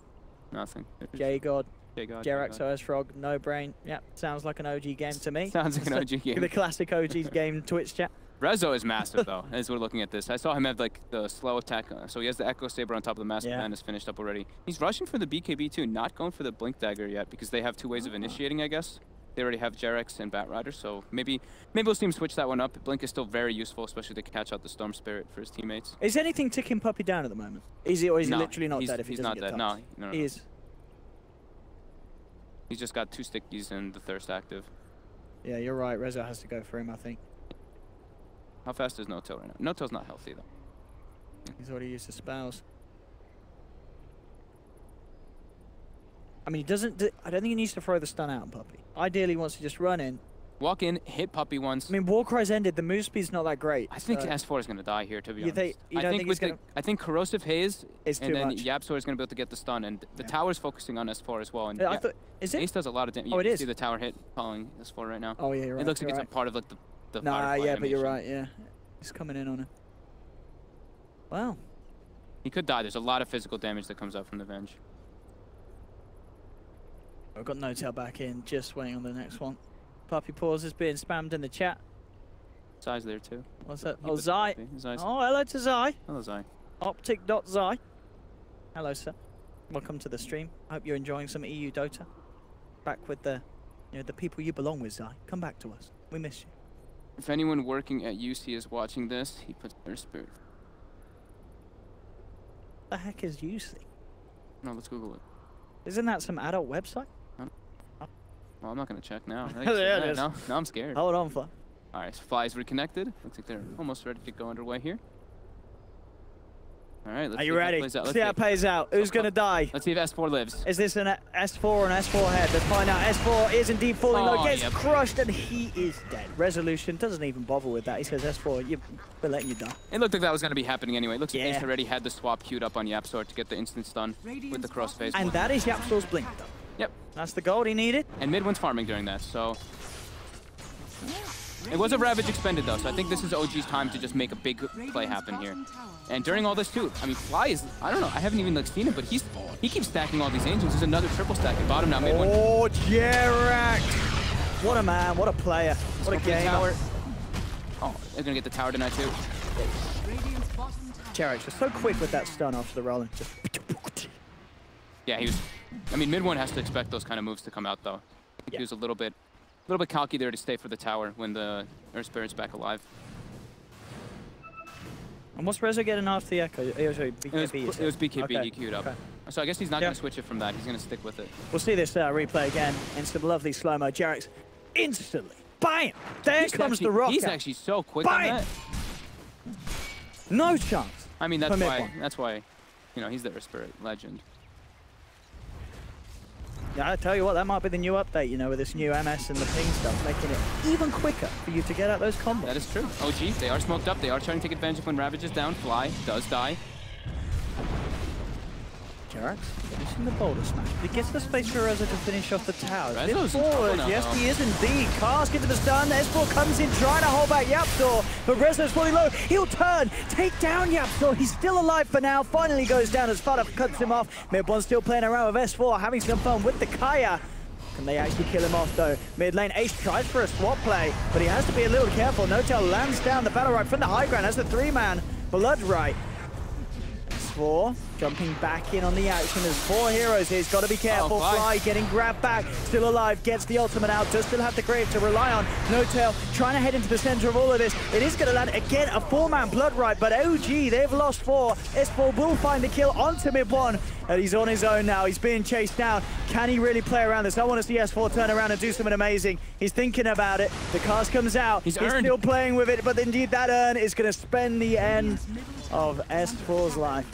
Nothing. J-God. Jerax OS Frog, No Brain. Yep, sounds like an OG game to me. Sounds like an OG game. The classic OG game Twitch chat. Rezo is massive, though, as we're looking at this. I saw him have, like, the slow attack. So he has the Echo Saber on top of the Master Plan is finished up already. He's rushing for the BKB, too, not going for the Blink Dagger yet, because they have 2 ways of initiating, I guess. They already have Jerax and Batrider, so maybe we'll see him switch that one up. Blink is still very useful, especially to catch out the Storm Spirit for his teammates. Is anything ticking Puppey down at the moment? Is he, or is he literally not dead if he doesn't get touched? No. He is. He's just got 2 stickies and the Thirst active. Yeah, you're right. Rezo has to go for him, I think. How fast is No-Tail right now? No-Tail's not healthy, though. He's already used his spells. I mean, he doesn't. I don't think he needs to throw the stun out on Puppey. Ideally, he wants to just run in. Walk in, hit Puppey once. I mean, Warcry's ended. The move speed's not that great. I think S4 is going to die here, to be honest. I think Corrosive Haze is and too then much. Yapsor is going to be able to get the stun, and the tower's focusing on S4 as well. And I thought, is it? Ace does a lot of damage. Oh, it you is. See the tower hit following S4 right now. Oh yeah, you're right. It looks like it's a part of like the Nah, Firefly yeah, animation. but you're right. Yeah, he's coming in on him. Wow. He could die. There's a lot of physical damage that comes out from the Venge. I've got No-Tail back in, just waiting on the next one. Puppey Paws is being spammed in the chat. Zai's there too. What's that? Oh, Zai. Zai's Oh, hello to Zai. Hello, Zai. Optic.Zai. Hello, sir. Welcome to the stream. I hope you're enjoying some EU Dota. Back with the, the people you belong with, Zai. Come back to us. We miss you. If anyone working at UC is watching this, he puts their spirit. The heck is UC? No, let's Google it. Isn't that some adult website? Well, I'm not gonna check now. There it is. Now I'm scared. Hold on, Fly. All right, so Fly's reconnected. Looks like they're almost ready to go underway here. All right, let's Are you ready? See See how it plays out. Who's going to die? Let's see if S4 lives. Is this an S4 or an S4 head? Let's find out. S4 is indeed falling low. Gets yep. crushed, and he is dead. Resolution doesn't even bother with that. He says, S4, we're letting you die. It looked like that was going to be happening anyway. It looks like Yeah. Ace already had the swap queued up on Yapsor to get the instant stun with the cross phase. And that is Yapsor's blink, though. Yep. That's the gold he needed. And mid one's farming during that, so... It was a Ravage expended though, so I think this is OG's time to just make a big play happen here. And during all this too, I mean, Fly is, I don't know, I haven't even seen it, but he keeps stacking all these angels. There's another triple stack at bottom now, mid one. Oh, Jarak! What a man, what a player, what a gamer. Oh, they're gonna get the tower tonight too. Jarak's just so quick with that stun after the rolling. Just... Yeah, he was, I mean, mid one has to expect those kind of moves to come out though. He was a little bit cocky there to stay for the tower when the Earth Spirit's back alive. And what's Rezo getting after the Echo? It was BKB he queued up. Okay. So I guess he's not going to switch it from that. He's going to stick with it. We'll see this replay again in some lovely slow-mo. Jarek's instantly, bam! There comes the rock. He's actually so quick on that. No chance. I mean, that's why, he's the Earth Spirit legend. Yeah, I tell you what, that might be the new update, with this new MS and the ping stuff, making it even quicker for you to get out those combos. That is true. OG, they are smoked up. They are trying to take advantage of when Ravage is down. Fly does die. Jarek's finishing the boulder smash. He gets the space for Rezo to finish off the tower. Rezo's forward, now, yes, though. he is indeed. Cask into the stun. S4 comes in, trying to hold back Yapsor, but Rezo's fully low. He'll turn, take down Yapsor. He's still alive for now. Finally goes down as Fada cuts him off. Mid one still playing around with S4, having some fun with the Kaya. Can they actually kill him off though? Mid lane, Ace tries for a swap play, but he has to be a little careful. Notel lands down the battle right from the high ground as the 3-man blood right. S4 jumping back in on the action. There's 4 heroes here. He's got to be careful. Fly getting grabbed back. Still alive. Gets the ultimate out. Does still have the grave to rely on. Notel trying to head into the center of all of this. It is going to land again a 4-man blood right, but OG, they've lost 4. S4 will find the kill onto mid one. And he's on his own now. He's being chased down. Can he really play around this? I want to see S4 turn around and do something amazing. He's thinking about it. The cast comes out. He's still playing with it, but indeed that urn is going to spend the end of S4's life.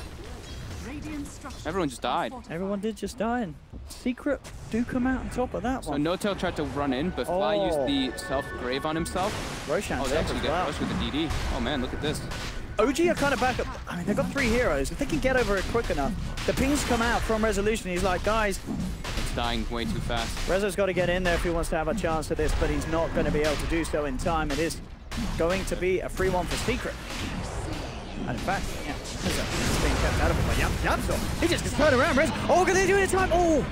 Everyone just died. Everyone did just die, and Secret do come out on top of that one. So Notel tried to run in, but Fly used the self-grave on himself. Roshan they actually get pushed with the DD. Oh man, look at this. OG are kind of back up. I mean, they've got 3 heroes. If they can get over it quick enough, the pings come out from Resolution. He's like, guys, it's dying way too fast. Rezo's got to get in there if he wants to have a chance at this, but he's not going to be able to do so in time. It is going to be a free one for Secret. And in fact, yeah, it's being kept out of it by Yapsor. He just gets turned around. Oh, can they do it in time? Oh!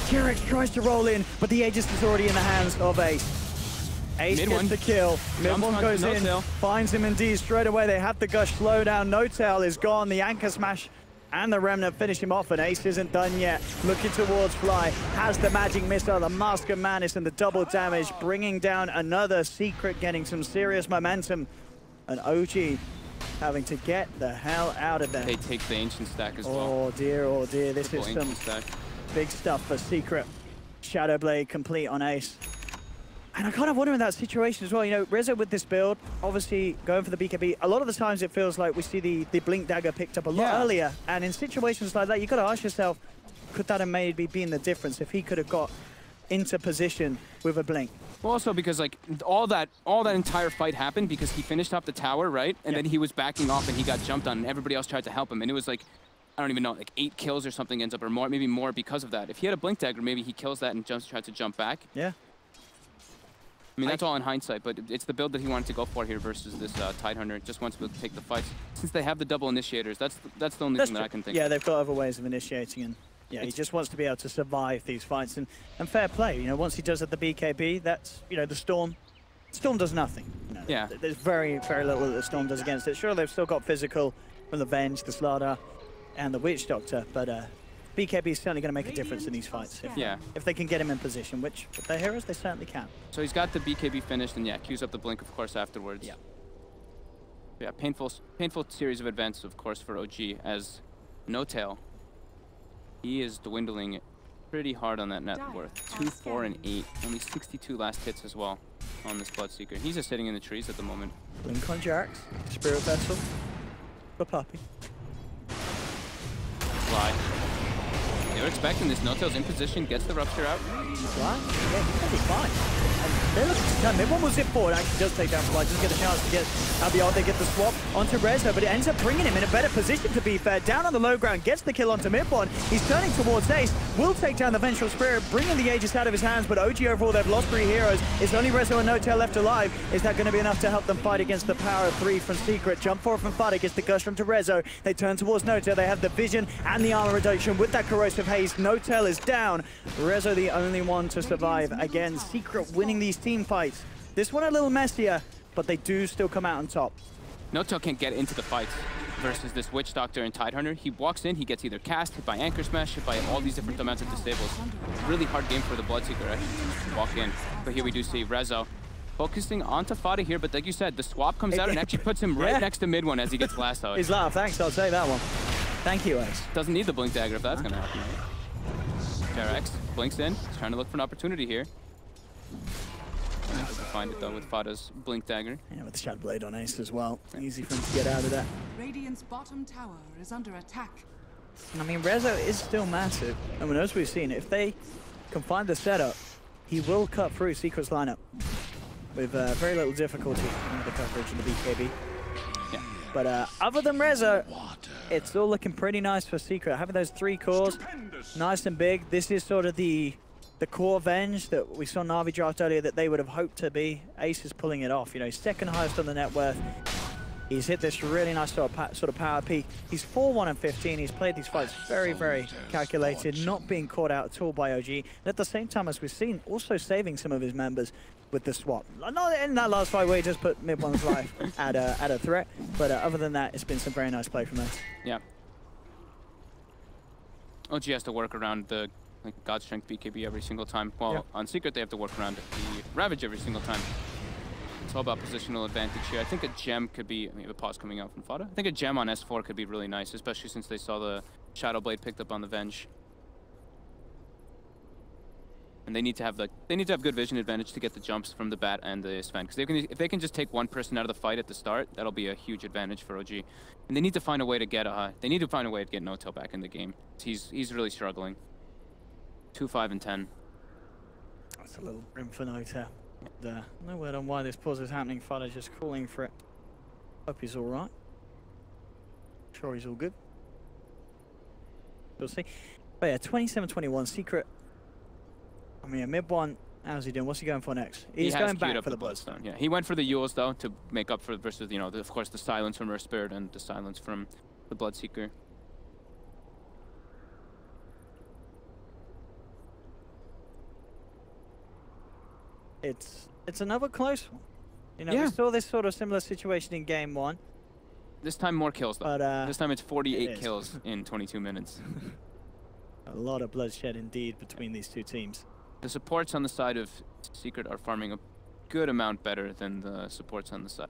Jarex tries to roll in, but the Aegis is already in the hands of Ace. Ace gets the kill. Mid one goes in, finds him indeed straight away. They have the gush slow down. Notel is gone. The anchor smash and the remnant finish him off, and Ace isn't done yet. Looking towards Fly, has the magic missile, the Mask of Madness, and the double damage, bringing down another Secret, getting some serious momentum. And OG having to get the hell out of there. They take the ancient stack as well. Oh dear, this is some big stuff for Secret. Shadow Blade complete on Ace. And I kind of wonder in that situation as well, Rezo with this build, obviously going for the BKB, a lot of the times it feels like we see the Blink Dagger picked up a lot earlier. And in situations like that, you got to ask yourself, could that have maybe been the difference if he could have got into position with a Blink? Well, also because all that entire fight happened because he finished off the tower, right? And then he was backing off and he got jumped on and everybody else tried to help him. And it was like, I don't even know, like 8 kills or something ends up, or more, maybe more because of that. If he had a Blink Dagger, maybe he kills that and tries to jump back. Yeah. I mean, that's all in hindsight, but it's the build that he wanted to go for here versus this Tidehunter. Just wants to take the fights. Since they have the double initiators, that's the only thing that I can think of. Yeah, they've got other ways of initiating, and he just wants to be able to survive these fights. And fair play, once he does at the BKB, that's, the Storm does nothing. There's very, very little that the Storm does against it. Sure, they've still got physical from the Venge, the Slaughter, and the Witch Doctor, but BKB is certainly going to make a difference in these fights. If they can get him in position, which with their heroes, they certainly can. So he's got the BKB finished, and yeah, queues up the blink, of course, afterwards. Yeah, painful series of events, of course, for OG, as No Tail, he is dwindling pretty hard on that net worth. 2, 4, and 8. Only 62 last hits as well on this Bloodseeker. He's just sitting in the trees at the moment. Blink on Jax, Spirit Vessel, for Puppy. Fly. They were expecting this. No Tail's in position, gets the Rupture out. Fly? Yeah, he's going to be fine. They're looking to turn. Mid-1 will zip forward. Actually does take down Fly. Doesn't get a chance to get out the ult. They get the swap onto Rezo, but it ends up bringing him in a better position, to be fair. Down on the low ground, gets the kill onto mid-1. He's turning towards Ace. Will take down the Vengeful Spirit, bringing the Aegis out of his hands, but OG overall, they've lost 3 heroes. It's only Rezo and No Tail left alive. Is that going to be enough to help them fight against the power of 3 from Secret? Jump forward from Fada, gets the Gush onto Rezo. They turn towards No Tail. They have the vision and the armor reduction with that Corrosive Haze. No Tail is down. Rezo the only one to survive. Again, Secret winning these team fights. This one a little messier, but they do still come out on top. No Tail can't get into the fights versus this Witch Doctor and Tidehunter. He walks in, he gets either cast, hit by Anchor Smash, hit by all these different amounts of disables. Really hard game for the Bloodseeker actually to walk in. But here we do see Rezo focusing onto Fada here, but like you said, the swap comes out and actually puts him right next to mid-1 as he gets lassoed. He's laughed, thanks, I'll say that one. Thank you, Ace. Doesn't need the Blink Dagger if that's gonna happen, right? Jarex blinks in, he's trying to look for an opportunity here. Doesn't find it though with Fada's Blink Dagger. Yeah, with the Shadow Blade on Ace as well. Easy for him to get out of that. Radiant's bottom tower is under attack. I mean, Rezo is still massive. I mean, as we've seen, if they can find the setup, he will cut through Secret's lineup with very little difficulty under the coverage of the BKB. Yeah. But other than Rezo, it's still looking pretty nice for Secret. Having those 3 cores, nice and big. This is sort of the core Venge that we saw Na'Vi draft earlier that they would have hoped to be. Ace is pulling it off. You know, he's second highest on the net worth. He's hit this really nice sort of power peak. He's 4-1 and 15. He's played these fights very, very calculated, not being caught out at all by OG. And at the same time, as we've seen, also saving some of his members with the swap. Not in that last fight where he just put mid-1's life at a threat, but other than that, it's been some very nice play from us. Yeah. OG has to work around the God Strength BKB every single time. Well, on Secret, they have to work around the Ravage every single time. It's all about positional advantage here. I think a gem could be, I mean, a pause coming out from Fada. I think a gem on S4 could be really nice, especially since they saw the Shadow Blade picked up on the Venge. And they need to have good vision advantage to get the jumps from the Bat and the Sven. Because if they can just take one person out of the fight at the start, that'll be a huge advantage for OG. And they need to find a way to get No Tail back in the game. He's really struggling. 2, 5, and 10. That's a little grim for No Tail. No word on why this pause is happening. Fada's just calling for it. Hope he's all right. Sure he's all good. We'll see. But yeah, 27-21. Secret. I mean, mid-1. How's he doing? What's he going for next? He's going back for the Bloodstone. Yeah, he went for the Yules though to make up for versus of course the silence from Earth Spirit and the silence from the Bloodseeker. It's another close one. You know, we saw this sort of similar situation in game 1. This time more kills though. But, this time it's 48 kills in 22 minutes. A lot of bloodshed indeed between these 2 teams. The supports on the side of Secret are farming a good amount better than the supports on the side.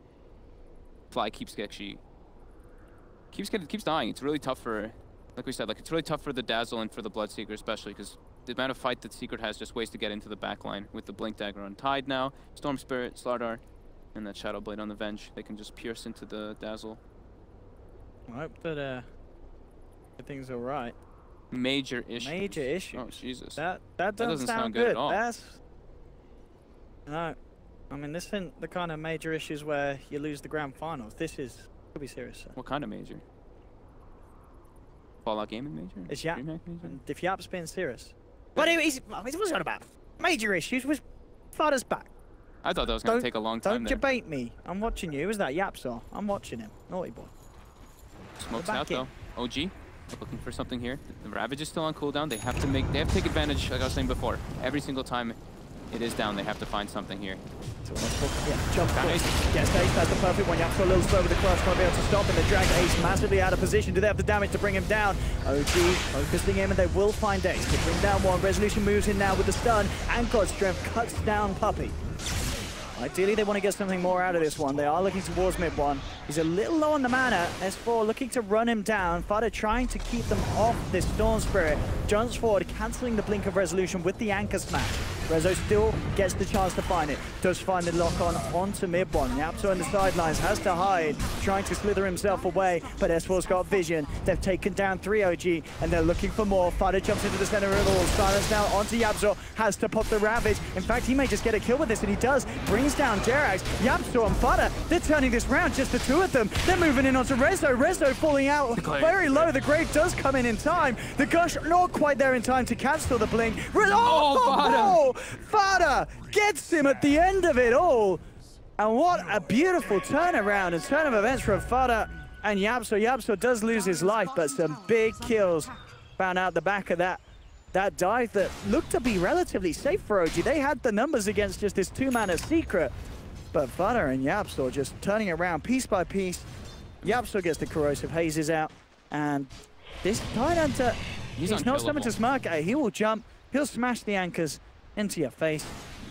Fly keeps dying. It's really tough for, like we said, it's really tough for the Dazzle and for the Bloodseeker especially because the amount of fight that Secret has just ways to get into the backline with the Blink Dagger on Tide now, Storm Spirit, Slardar, and that Shadow Blade on the Venge. They can just pierce into the Dazzle. I hope that everything's all right. Major issues. Major issues. Oh Jesus. That doesn't sound good. At all. No. I mean, this isn't the kind of major issues where you lose the grand finals. This could be serious. Sir. What kind of major? Fallout Gaming major? It's Yap. Major? And if Yap's being serious. But what's that about? Major issues was Fada's back. I thought that was going to take a long time. Don't debate me. I'm watching you. Is that Yap saw? I'm watching him. Naughty boy. Smokes out though. OG looking for something here. The Ravage is still on cooldown. They have to take advantage, like I was saying before. Every single time It is down. They have to find something here. Yeah, jump Nice. Yes, Ace, that's the perfect one. Yapso a little slow with the crush, won't be able to stop him. They drag Ace massively out of position. Do they have the damage to bring him down? OG focusing him, and they will find Ace. They bring down one. Resolution moves in now with the stun, and God Strength cuts down Puppey. Ideally, they want to get something more out of this one. They are looking towards mid one. He's a little low on the mana. S4 looking to run him down. Fada trying to keep them off this Storm Spirit. Jumps forward, cancelling the Blink of Resolution with the Anchor Smash. Rezo still gets the chance to find it. Does find the lock on onto mid one. Yapso on the sidelines has to hide, trying to slither himself away, but S4's got vision. They've taken down 3 OG, and they're looking for more. Fada jumps into the center of it all. Silence now onto Yapso. Has to pop the Ravage. In fact, he may just get a kill with this, and he does. Brings down Jerax. Yapso and Fada. They're turning this round, just the two of them. They're moving in onto Rezo. Rezo falling out very low. The Grave does come in time. The Gush not quite there in time to cancel the Blink. Fada gets him at the end of it all. And what a beautiful turnaround and turn of events from Fada and Yapso. Yapso does lose his life, but some big kills found out the back of that dive that looked to be relatively safe for OG. They had the numbers against just this 2-mana secret, but Fada and Yapso just turning around piece by piece. Yapso gets the Corrosive Hazes out, and this Tidehunter, he's not summoned to smirk at it. He will jump, he'll smash the anchors into your face,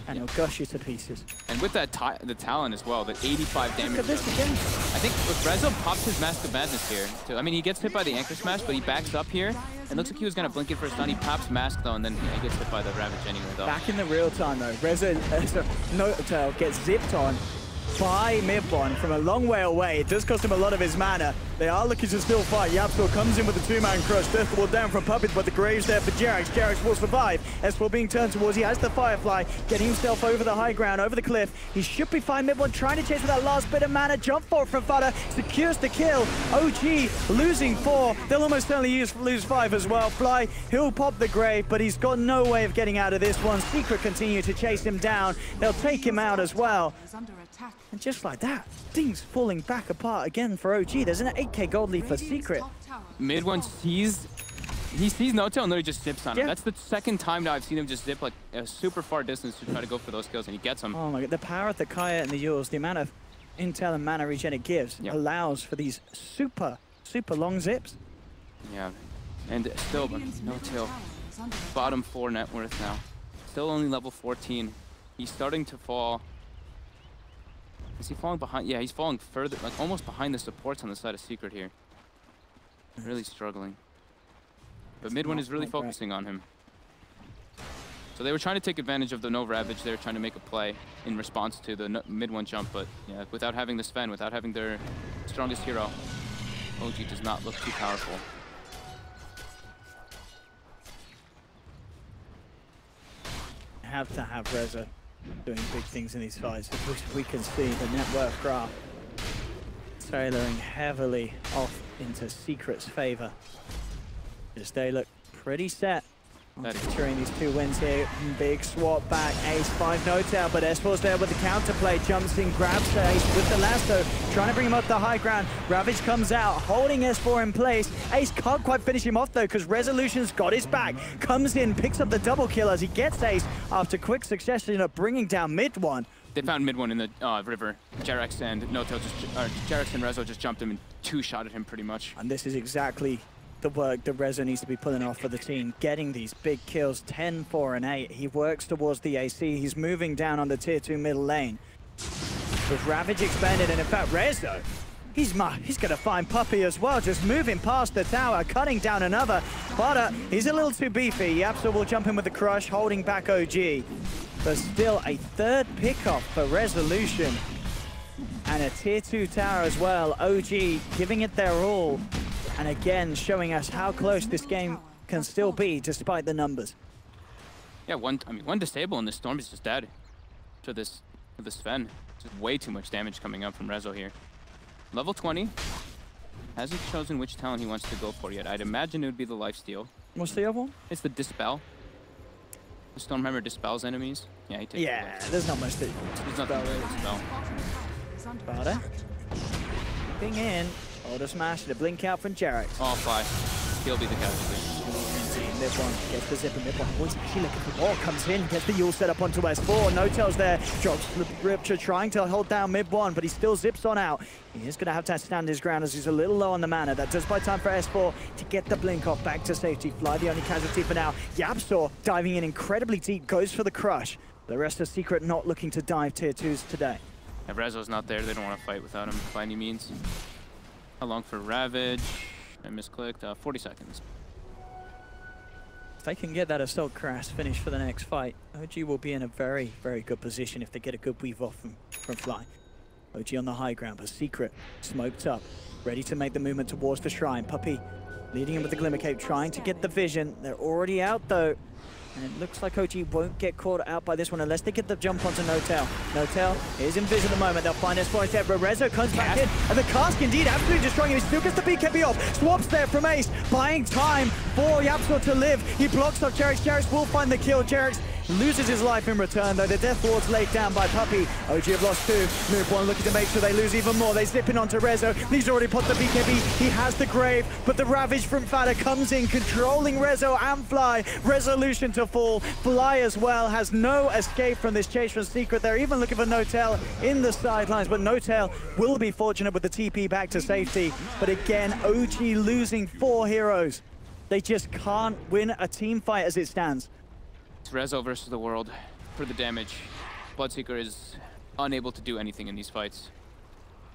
and he'll gush you to pieces. And with that the Talon as well, that 85 damage. Look at this again. I think if Rezo pops his Mask of Madness here, too. I mean, he gets hit by the Anchor Smash, but he backs up here. It looks like he was going to blink it for a stun. He pops Mask, though, and then he gets hit by the Ravage anyway, though. Back in the real time, though. Rezo Notail gets zipped on by Midbon from a long way away. It does cost him a lot of his mana. They are looking to still fight. Yapso comes in with the 2-man crush. Death Wall down from Puppet, but the Grave's there for Jerax. Jerax will survive. S4 being turned towards. He has the Firefly, getting himself over the high ground, over the cliff. He should be fine. Midbon trying to chase with that last bit of mana. Jump for it from Fada. Secures the kill. OG losing 4. They'll almost certainly lose 5 as well. Fly, he'll pop the Grave, but he's got no way of getting out of this one. Secret continue to chase him down. They'll take him out as well. And just like that, things falling back apart again for OG. There's an 8k gold lead for Secret. Mid one sees No-Tail and literally just zips on him. That's the second time now I've seen him just zip like a super far distance to try to go for those kills, and he gets them. Oh my god, the power of the Kaya and the Yules, the amount of intel and mana regen it gives allows for these super long zips. Yeah, and still No-Tail, bottom 4 net worth now. Still only level 14. He's starting to fall. Is he falling behind? Yeah, he's falling further, like almost behind the supports on the side of Secret here. Really struggling. But mid one is really focusing on him. So they were trying to take advantage of the no Ravage. They were trying to make a play in response to the mid one jump, but yeah, without having the Sven, without having their strongest hero, OG does not look too powerful. Have to have Reza doing big things in these fights. We can see the net worth graph tailoring heavily off into Secret's favor. Just they look pretty set on securing these 2 wins here. Big swap back, Ace 5 No-Tail, but S4's there with the counterplay, jumps in, grabs the Ace with the lasso, trying to bring him up the high ground. Ravage comes out, holding S4 in place. Ace can't quite finish him off though, because Resolution's got his back. Comes in, picks up the double kill as he gets Ace after quick succession of bringing down mid one. They found mid one in the river. Jerax and No-Tail Jerax and Rezo just jumped him and 2-shotted him pretty much. And this is exactly the work that Rezo needs to be pulling off for the team, getting these big kills, 10, 4, and 8. He works towards the AC. He's moving down on the tier 2 middle lane. With Ravage expanded, and in fact, Rezo, he's gonna find Puppey as well, just moving past the tower, cutting down another. But he's a little too beefy. Yapso will jump in with the crush, holding back OG. But still a 3rd pickoff for Resolution. And a tier 2 tower as well. OG giving it their all. And again, showing us how close this game can still be, despite the numbers. Yeah, one disable and the Storm is just dead to this Sven. Just way too much damage coming up from Rezo here. Level 20. Hasn't chosen which talent he wants to go for yet. I'd imagine it would be the lifesteal. What's the other one? It's the Dispel. The Stormhammer dispels enemies. Yeah, he takes there's not much to There's nothing to dispel. Sparta. Being in. Order smash, the blink out from Jerax. Oh, Fly. He'll be the casualty. easy. Mid-1 gets the zip, and Mid-1 always actually looking for more. Comes in, gets the Yule set up onto S4. No-Tail's there, drops the Ripture, trying to hold down Mid-1, but he still zips on out. He is going to have to stand his ground as he's a little low on the mana. That does buy time for S4 to get the blink off back to safety. Fly the only casualty for now. YapzOr diving in incredibly deep, goes for the crush. The rest of Secret not looking to dive tier 2s today. If Rezo's not there, they don't want to fight without him by any means. How long for Ravage? I misclicked. 40 seconds. If they can get that Assault Crash finish for the next fight, OG will be in a very, very good position if they get a good weave off from Fly. OG on the high ground, but Secret smoked up, ready to make the movement towards the shrine. Puppey leading him with the Glimmer Cape, trying to get the vision. They're already out though. And it looks like OG won't get caught out by this one unless they get the jump onto No-Tail. No-Tail is in vision at the moment. They'll find S4 instead, but Rezo comes back in. And the cask indeed absolutely destroying him. He still gets the BKB off. Swaps there from Ace, buying time for YapzOr to live. He blocks off Jerix. Jerix will find the kill. Jerix loses his life in return, though. The Death Ward's laid down by Puppey. OG have lost 2. Mid-1 looking to make sure they lose even more. They zip in onto Rezo. He's already put the BKB. He has the Grave, but the Ravage from Fada comes in, controlling Rezo and Fly. Resolution to fall. Fly as well has no escape from this chase from Secret. They're even looking for No-Tail in the sidelines, but No-Tail will be fortunate with the TP back to safety. But again, OG losing 4 heroes. They just can't win a team fight as it stands. It's Rezo versus the world for the damage. Bloodseeker is unable to do anything in these fights.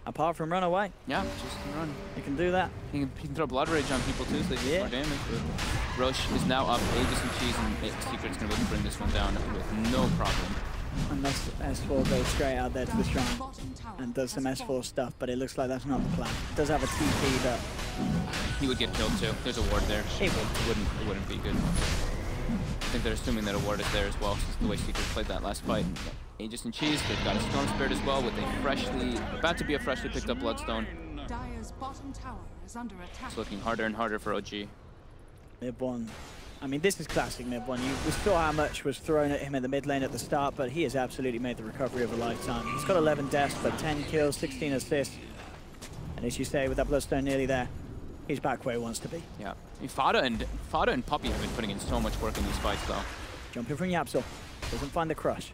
Apart from run away. Yeah, just run. You can do that. He can throw Blood Rage on people too, so they get more damage. But Roche is now up, Aegis and Cheese, and Secret's going to be able to bring this one down with no problem. Unless S4 goes straight out there to the shrine and does some S4 stuff, but it looks like that's not the plan. Does have a TP, but he would get killed too. There's a ward there. It wouldn't be good. I think they're assuming that a ward is there as well, since the way Secret played that last fight. Aegis and Cheese, they've got a Storm Spirit as well, with about to be a freshly picked up Bloodstone. Dire's bottom tower is under attack. It's looking harder and harder for OG. Mid-1. I mean, this is classic Mid-1. We saw how much was thrown at him in the mid lane at the start, but he has absolutely made the recovery of a lifetime. He's got 11 deaths, but 10 kills, 16 assists. And as you say, with that Bloodstone nearly there, he's back where he wants to be. Yeah. I mean, Fada and Puppey have been putting in so much work in these fights, though. Jumping from YapzOr. Doesn't find the crush.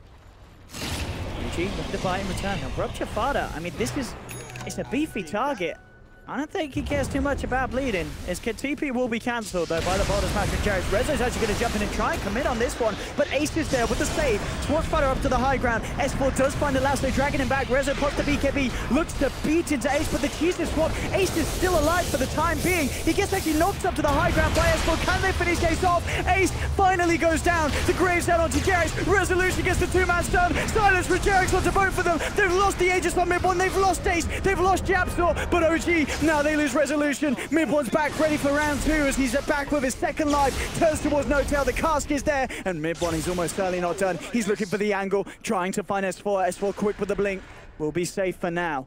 UG looking to buy in return. Now, Rupture Fada, I mean, it's a beefy target. I don't think he cares too much about bleeding. His TP will be cancelled, though, by the bottom smash from Jerix. Rezo's actually going to jump in and try and commit on this one, but Ace is there with the save. Swartz Fighter up to the high ground. S4 does find the lasso, dragging him back. Rezo pops the BKB, looks to beat into Ace, but the cheese is swapped. Ace is still alive for the time being. He gets actually knocked up to the high ground by S4. Can they finish Ace off? Ace finally goes down. The Graves out onto Jerix. Resolution gets the 2-man stun. Silence for Jerix onto both of them. They've lost the Aegis on Mid-1. They've lost Ace. They've lost YapzOr, but OG, now they lose Resolution. Mid-1's back, ready for round 2 as he's back with his second life. Turns towards No-Tail. The cask is there, and Mid-1, he's almost certainly not done. He's looking for the angle, trying to find S4. S4 quick with the blink. Will be safe for now.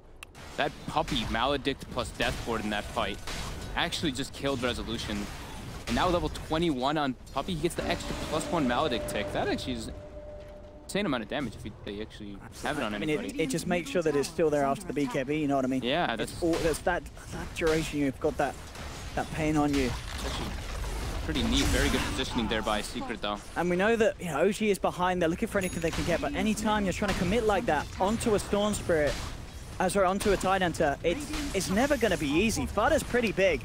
That Puppey Maledict plus Death Ward in that fight actually just killed Resolution. And now level 21 on Puppey, he gets the extra +1 Maledict tick. That actually is insane amount of damage if they actually have it on anybody. It just makes sure that it's still there after the BKB, you know what I mean? Yeah, that's that duration, you've got that pain on you. It's actually pretty neat, very good positioning there by Secret though. And we know that, you know, OG is behind, they're looking for anything they can get, but anytime you're trying to commit like that onto a Storm Spirit, onto a Tide Hunter, it's never going to be easy. Fada's pretty big.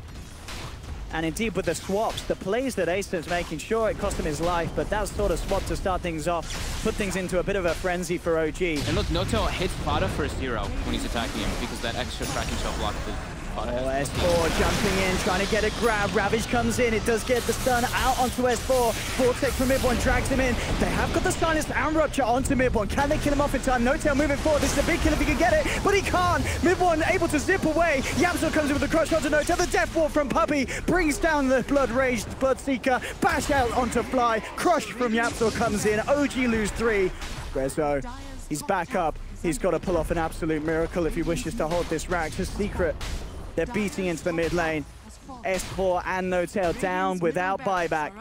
And indeed, with the swaps, the plays that Ace making, sure it cost him his life, but that sort of swap to start things off, put things into a bit of a frenzy for OG. And look, No-Tail hits Fada for 0 when he's attacking him because that extra Kraken Shell block that Fada has. S4 jumping in, trying to get a grab. Ravage comes in, it does get the stun out onto S4. Vortex from Mid-1 drags him in. They have got the silence and Rupture onto Mid-1. Can they kill him off in time? No-Tail moving forward. This is a big kill if he can get it, but he can't. Mid-1 able to zip away. YapzOr comes in with the crush onto No-Tail. The Death Ward from Puppey brings down the Blood-Raged Bloodseeker. Bash out onto Fly. Crush from YapzOr comes in. OG lose 3. Rezo, he's back up. He's got to pull off an absolute miracle if he wishes to hold this rack. His Secret, they're beating into the mid lane. S4 and No-Tail down without buyback.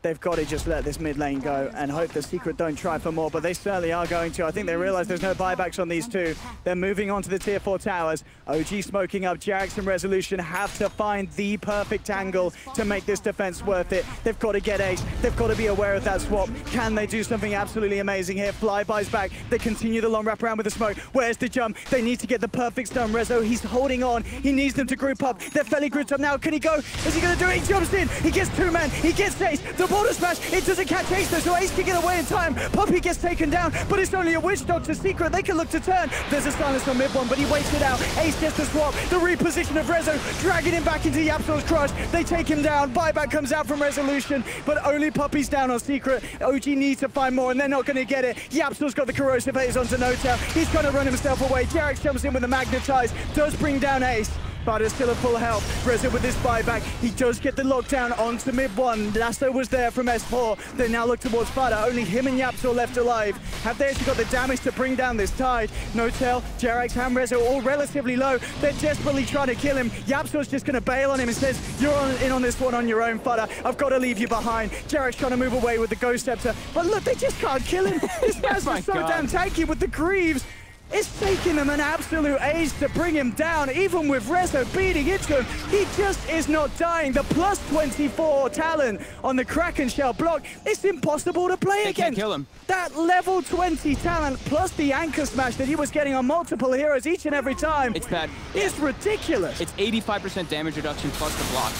They've got to just let this mid lane go and hope the Secret don't try for more, but they certainly are going to. I think they realize there's no buybacks on these two. They're moving on to the tier 4 towers. OG smoking up. Jax and Resolution have to find the perfect angle to make this defense worth it. They've got to get ace. They've got to be aware of that swap. Can they do something absolutely amazing here? Flyby's back. They continue the long wraparound with the smoke. Where's the jump? They need to get the perfect stun. Rezo, he's holding on. He needs them to group up. They're fairly grouped up now. Can he go? Is he going to do it? He jumps in. He gets 2 men. He gets ace. The border smash, it doesn't catch Ace though, so Ace can get away in time. Puppey gets taken down, but it's only a Witch Doctor Secret. They can look to turn. There's a silence on mid one, but he waits it out. Ace gets the swap, the reposition of Rezo, dragging him back into Yapsor's crush. They take him down. Buyback comes out from Resolution, but only Puppey's down on Secret. OG needs to find more, and they're not going to get it. Yapsor's got the corrosive haze onto No-Tail. He's trying to run himself away. Jarex jumps in with the Magnetize, does bring down Ace. But it's still at full health. Rezo with this buyback. He does get the lockdown onto mid one. Lasso was there from S4. They now look towards Fada. Only him and Yapsor left alive. Have they actually got the damage to bring down this tide? No-Tail, Jarex, and Rezo all relatively low. They're desperately trying to kill him. Yapsor's just going to bail on him and says, you're in on this one on your own, Fada. I've got to leave you behind. Jarex trying to move away with the Ghost Scepter. But look, they just can't kill him. This guy's so damn tanky with the Greaves. It's taking them an absolute age to bring him down, even with Rezo beating into him. He just is not dying. The plus 24 talent on the Kraken Shell block, it's impossible to play against. Can't kill him. That level 20 talent plus the anchor smash that he was getting on multiple heroes each and every time. It's bad. It's ridiculous. It's 85% damage reduction plus the block.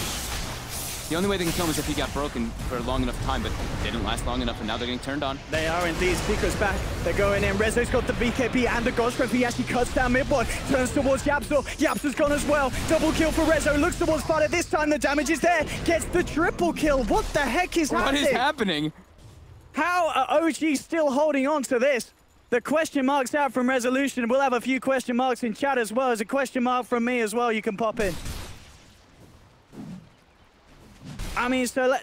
The only way they can kill him is if he got broken for a long enough time, but they didn't last long enough, and now they're getting turned on. They are indeed. Secret's back. They're going in. Rezo's got the BKB and the God Strength. He actually cuts down mid one. Turns towards Yapsor. Yapsor's gone as well. Double kill for Rezo. Looks towards Fada. This time the damage is there. Gets the triple kill. What the heck is happening? What is happening? How are OG still holding on to this? The question mark's out from Resolution. We'll have a few question marks in chat as well. There's a question mark from me as well. You can pop in. I mean, so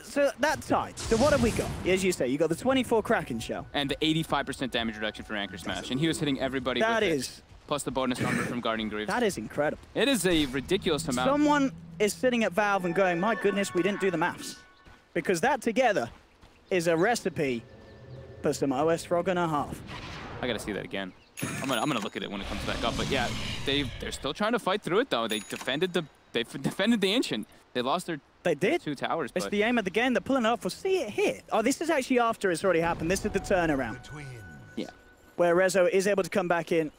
that's tight. So what have we got? As you say, you got the 24 Kraken Shell. And the 85% damage reduction for Anchor Smash. And he was hitting everybody with it. Plus the bonus number from Guardian Greaves. That is incredible. It is a ridiculous amount. Someone is sitting at Valve and going, my goodness, we didn't do the maths. Because that together is a recipe for some OS Frog and a half. I gotta see that again. I'm gonna look at it when it comes back up. But yeah, they're still trying to fight through it though. They defended the Ancient. They lost their They did. 2 towers. It's but the aim of the game. They're pulling it off. We'll see it hit. Oh, this is actually after it's already happened. This is the turnaround. yeah. Where Rezo is able to come back in.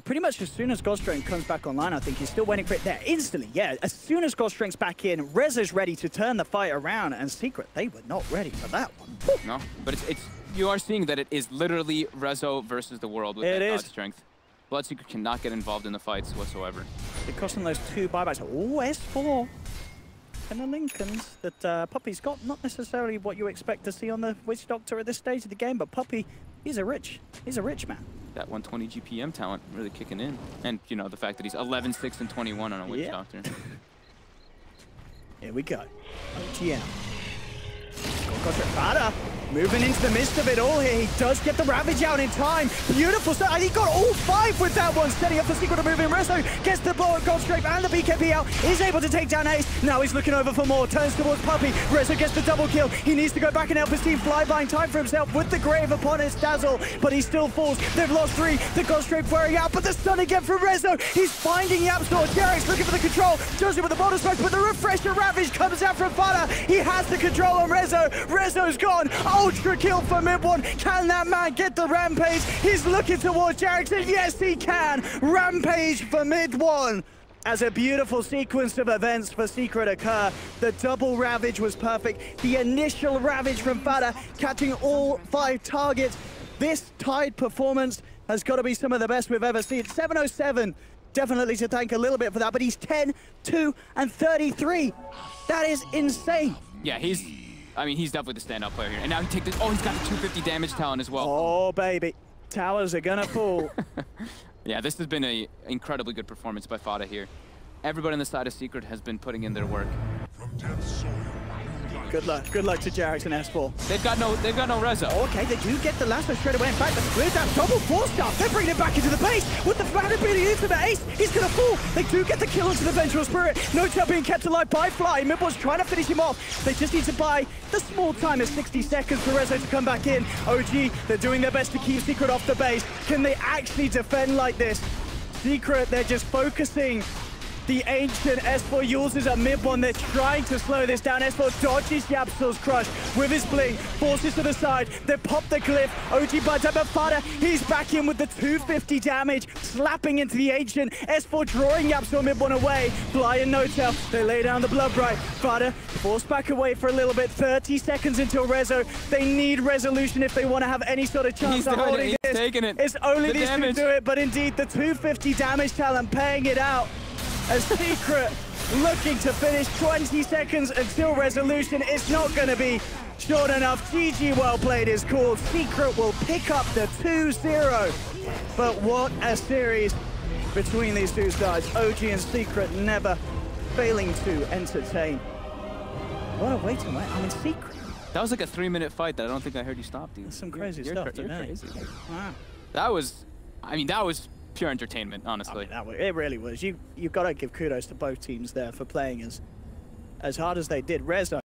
Pretty much as soon as Godstrength comes back online, I think he's still waiting for it there. Instantly, yeah. As soon as Godstrength's back in, Rezo's ready to turn the fight around. And Secret, they were not ready for that one. No, but you are seeing that it is literally Rezo versus the world with that Godstrength. Bloodseeker cannot get involved in the fights whatsoever. It cost them those 2 buybacks. Oh, S4. And the Lincolns that Puppey's got, not necessarily what you expect to see on the Witch Doctor at this stage of the game, but Puppey, he's a rich man. That 120 GPM talent really kicking in. And, you know, the fact that he's 11, 6, and 21 on a Witch Doctor. Here we go. OGM. Fada moving into the midst of it all here. He does get the Ravage out in time. Beautiful stuff. And he got all 5 with that one. Setting up the Secret to move in. Rezo gets the blow at Godstrafe and the BKB out. Is able to take down Ace. Now he's looking over for more. Turns towards Puppey. Rezo gets the double kill. He needs to go back and help his team fly by in time for himself with the Grave upon his Dazzle. But he still falls. They've lost 3. The Godstrafe wearing out. But the stun again from Rezo. He's finding Yapsor. Jarex looking for the control. Does it with the bottle smoke. But the Refresher Ravage comes out from Fada. He has the control on Rezo. Rezo's gone. Ultra kill for mid one. Can that man get the Rampage? He's looking towards Jarex, and yes, he can. Rampage for mid one. As a beautiful sequence of events for Secret occur. The double Ravage was perfect. The initial Ravage from Fada, catching all 5 targets. This tied performance has got to be some of the best we've ever seen. 707. Definitely to thank a little bit for that, but he's 10, 2, and 33. That is insane. Yeah, he's definitely the standout player here. And now he takes this. Oh, he's got the 250 damage talent as well. Oh, baby. Towers are gonna fall. Yeah, this has been an incredibly good performance by Fada here. Everybody on the side of Secret has been putting in their work. Good luck. Good luck to Jarex and S4. They've got no reso. Oh, okay, they do get the lasso straight away. In fact, with that double four-star, they're bringing it back into the base. With the Founder beating into the ace, he's going to fall. They do get the kill onto the Vengeful Spirit. No-Tail being kept alive by Fly. Midboard's trying to finish him off. They just need to buy the small time of 60 seconds for Rezo to come back in. OG, they're doing their best to keep Secret off the base. Can they actually defend like this? Secret, they're just focusing. The Ancient S4 uses a mid one. They're trying to slow this down. S4 dodges Yapsil's crush with his blink, forces to the side. They pop the glyph. OG buds up, but Fada, he's back in with the 250 damage, slapping into the Ancient. S4 drawing Yapsil mid one away. Bly and No-Tail, they lay down the blood bright. Fada forced back away for a little bit. 30 seconds until Rezo. They need resolution if they want to have any sort of chance of holding this. Taking it. It's only The these two damage. do it, but indeed the 250 damage talent paying it out. As Secret looking to finish 20 seconds until resolution. It's not going to be short enough. GG well played is called. Secret will pick up the 2-0. But what a series between these two sides. OG and Secret never failing to entertain. What a way to win. I mean, Secret. That was like a 3-minute fight that I don't think I heard you stop, dude. That's some crazy You're stuff you're today. crazy. Wow. That was, I mean, that was pure entertainment, honestly. I mean, it really was. You've got to give kudos to both teams there for playing as hard as they did. Rezo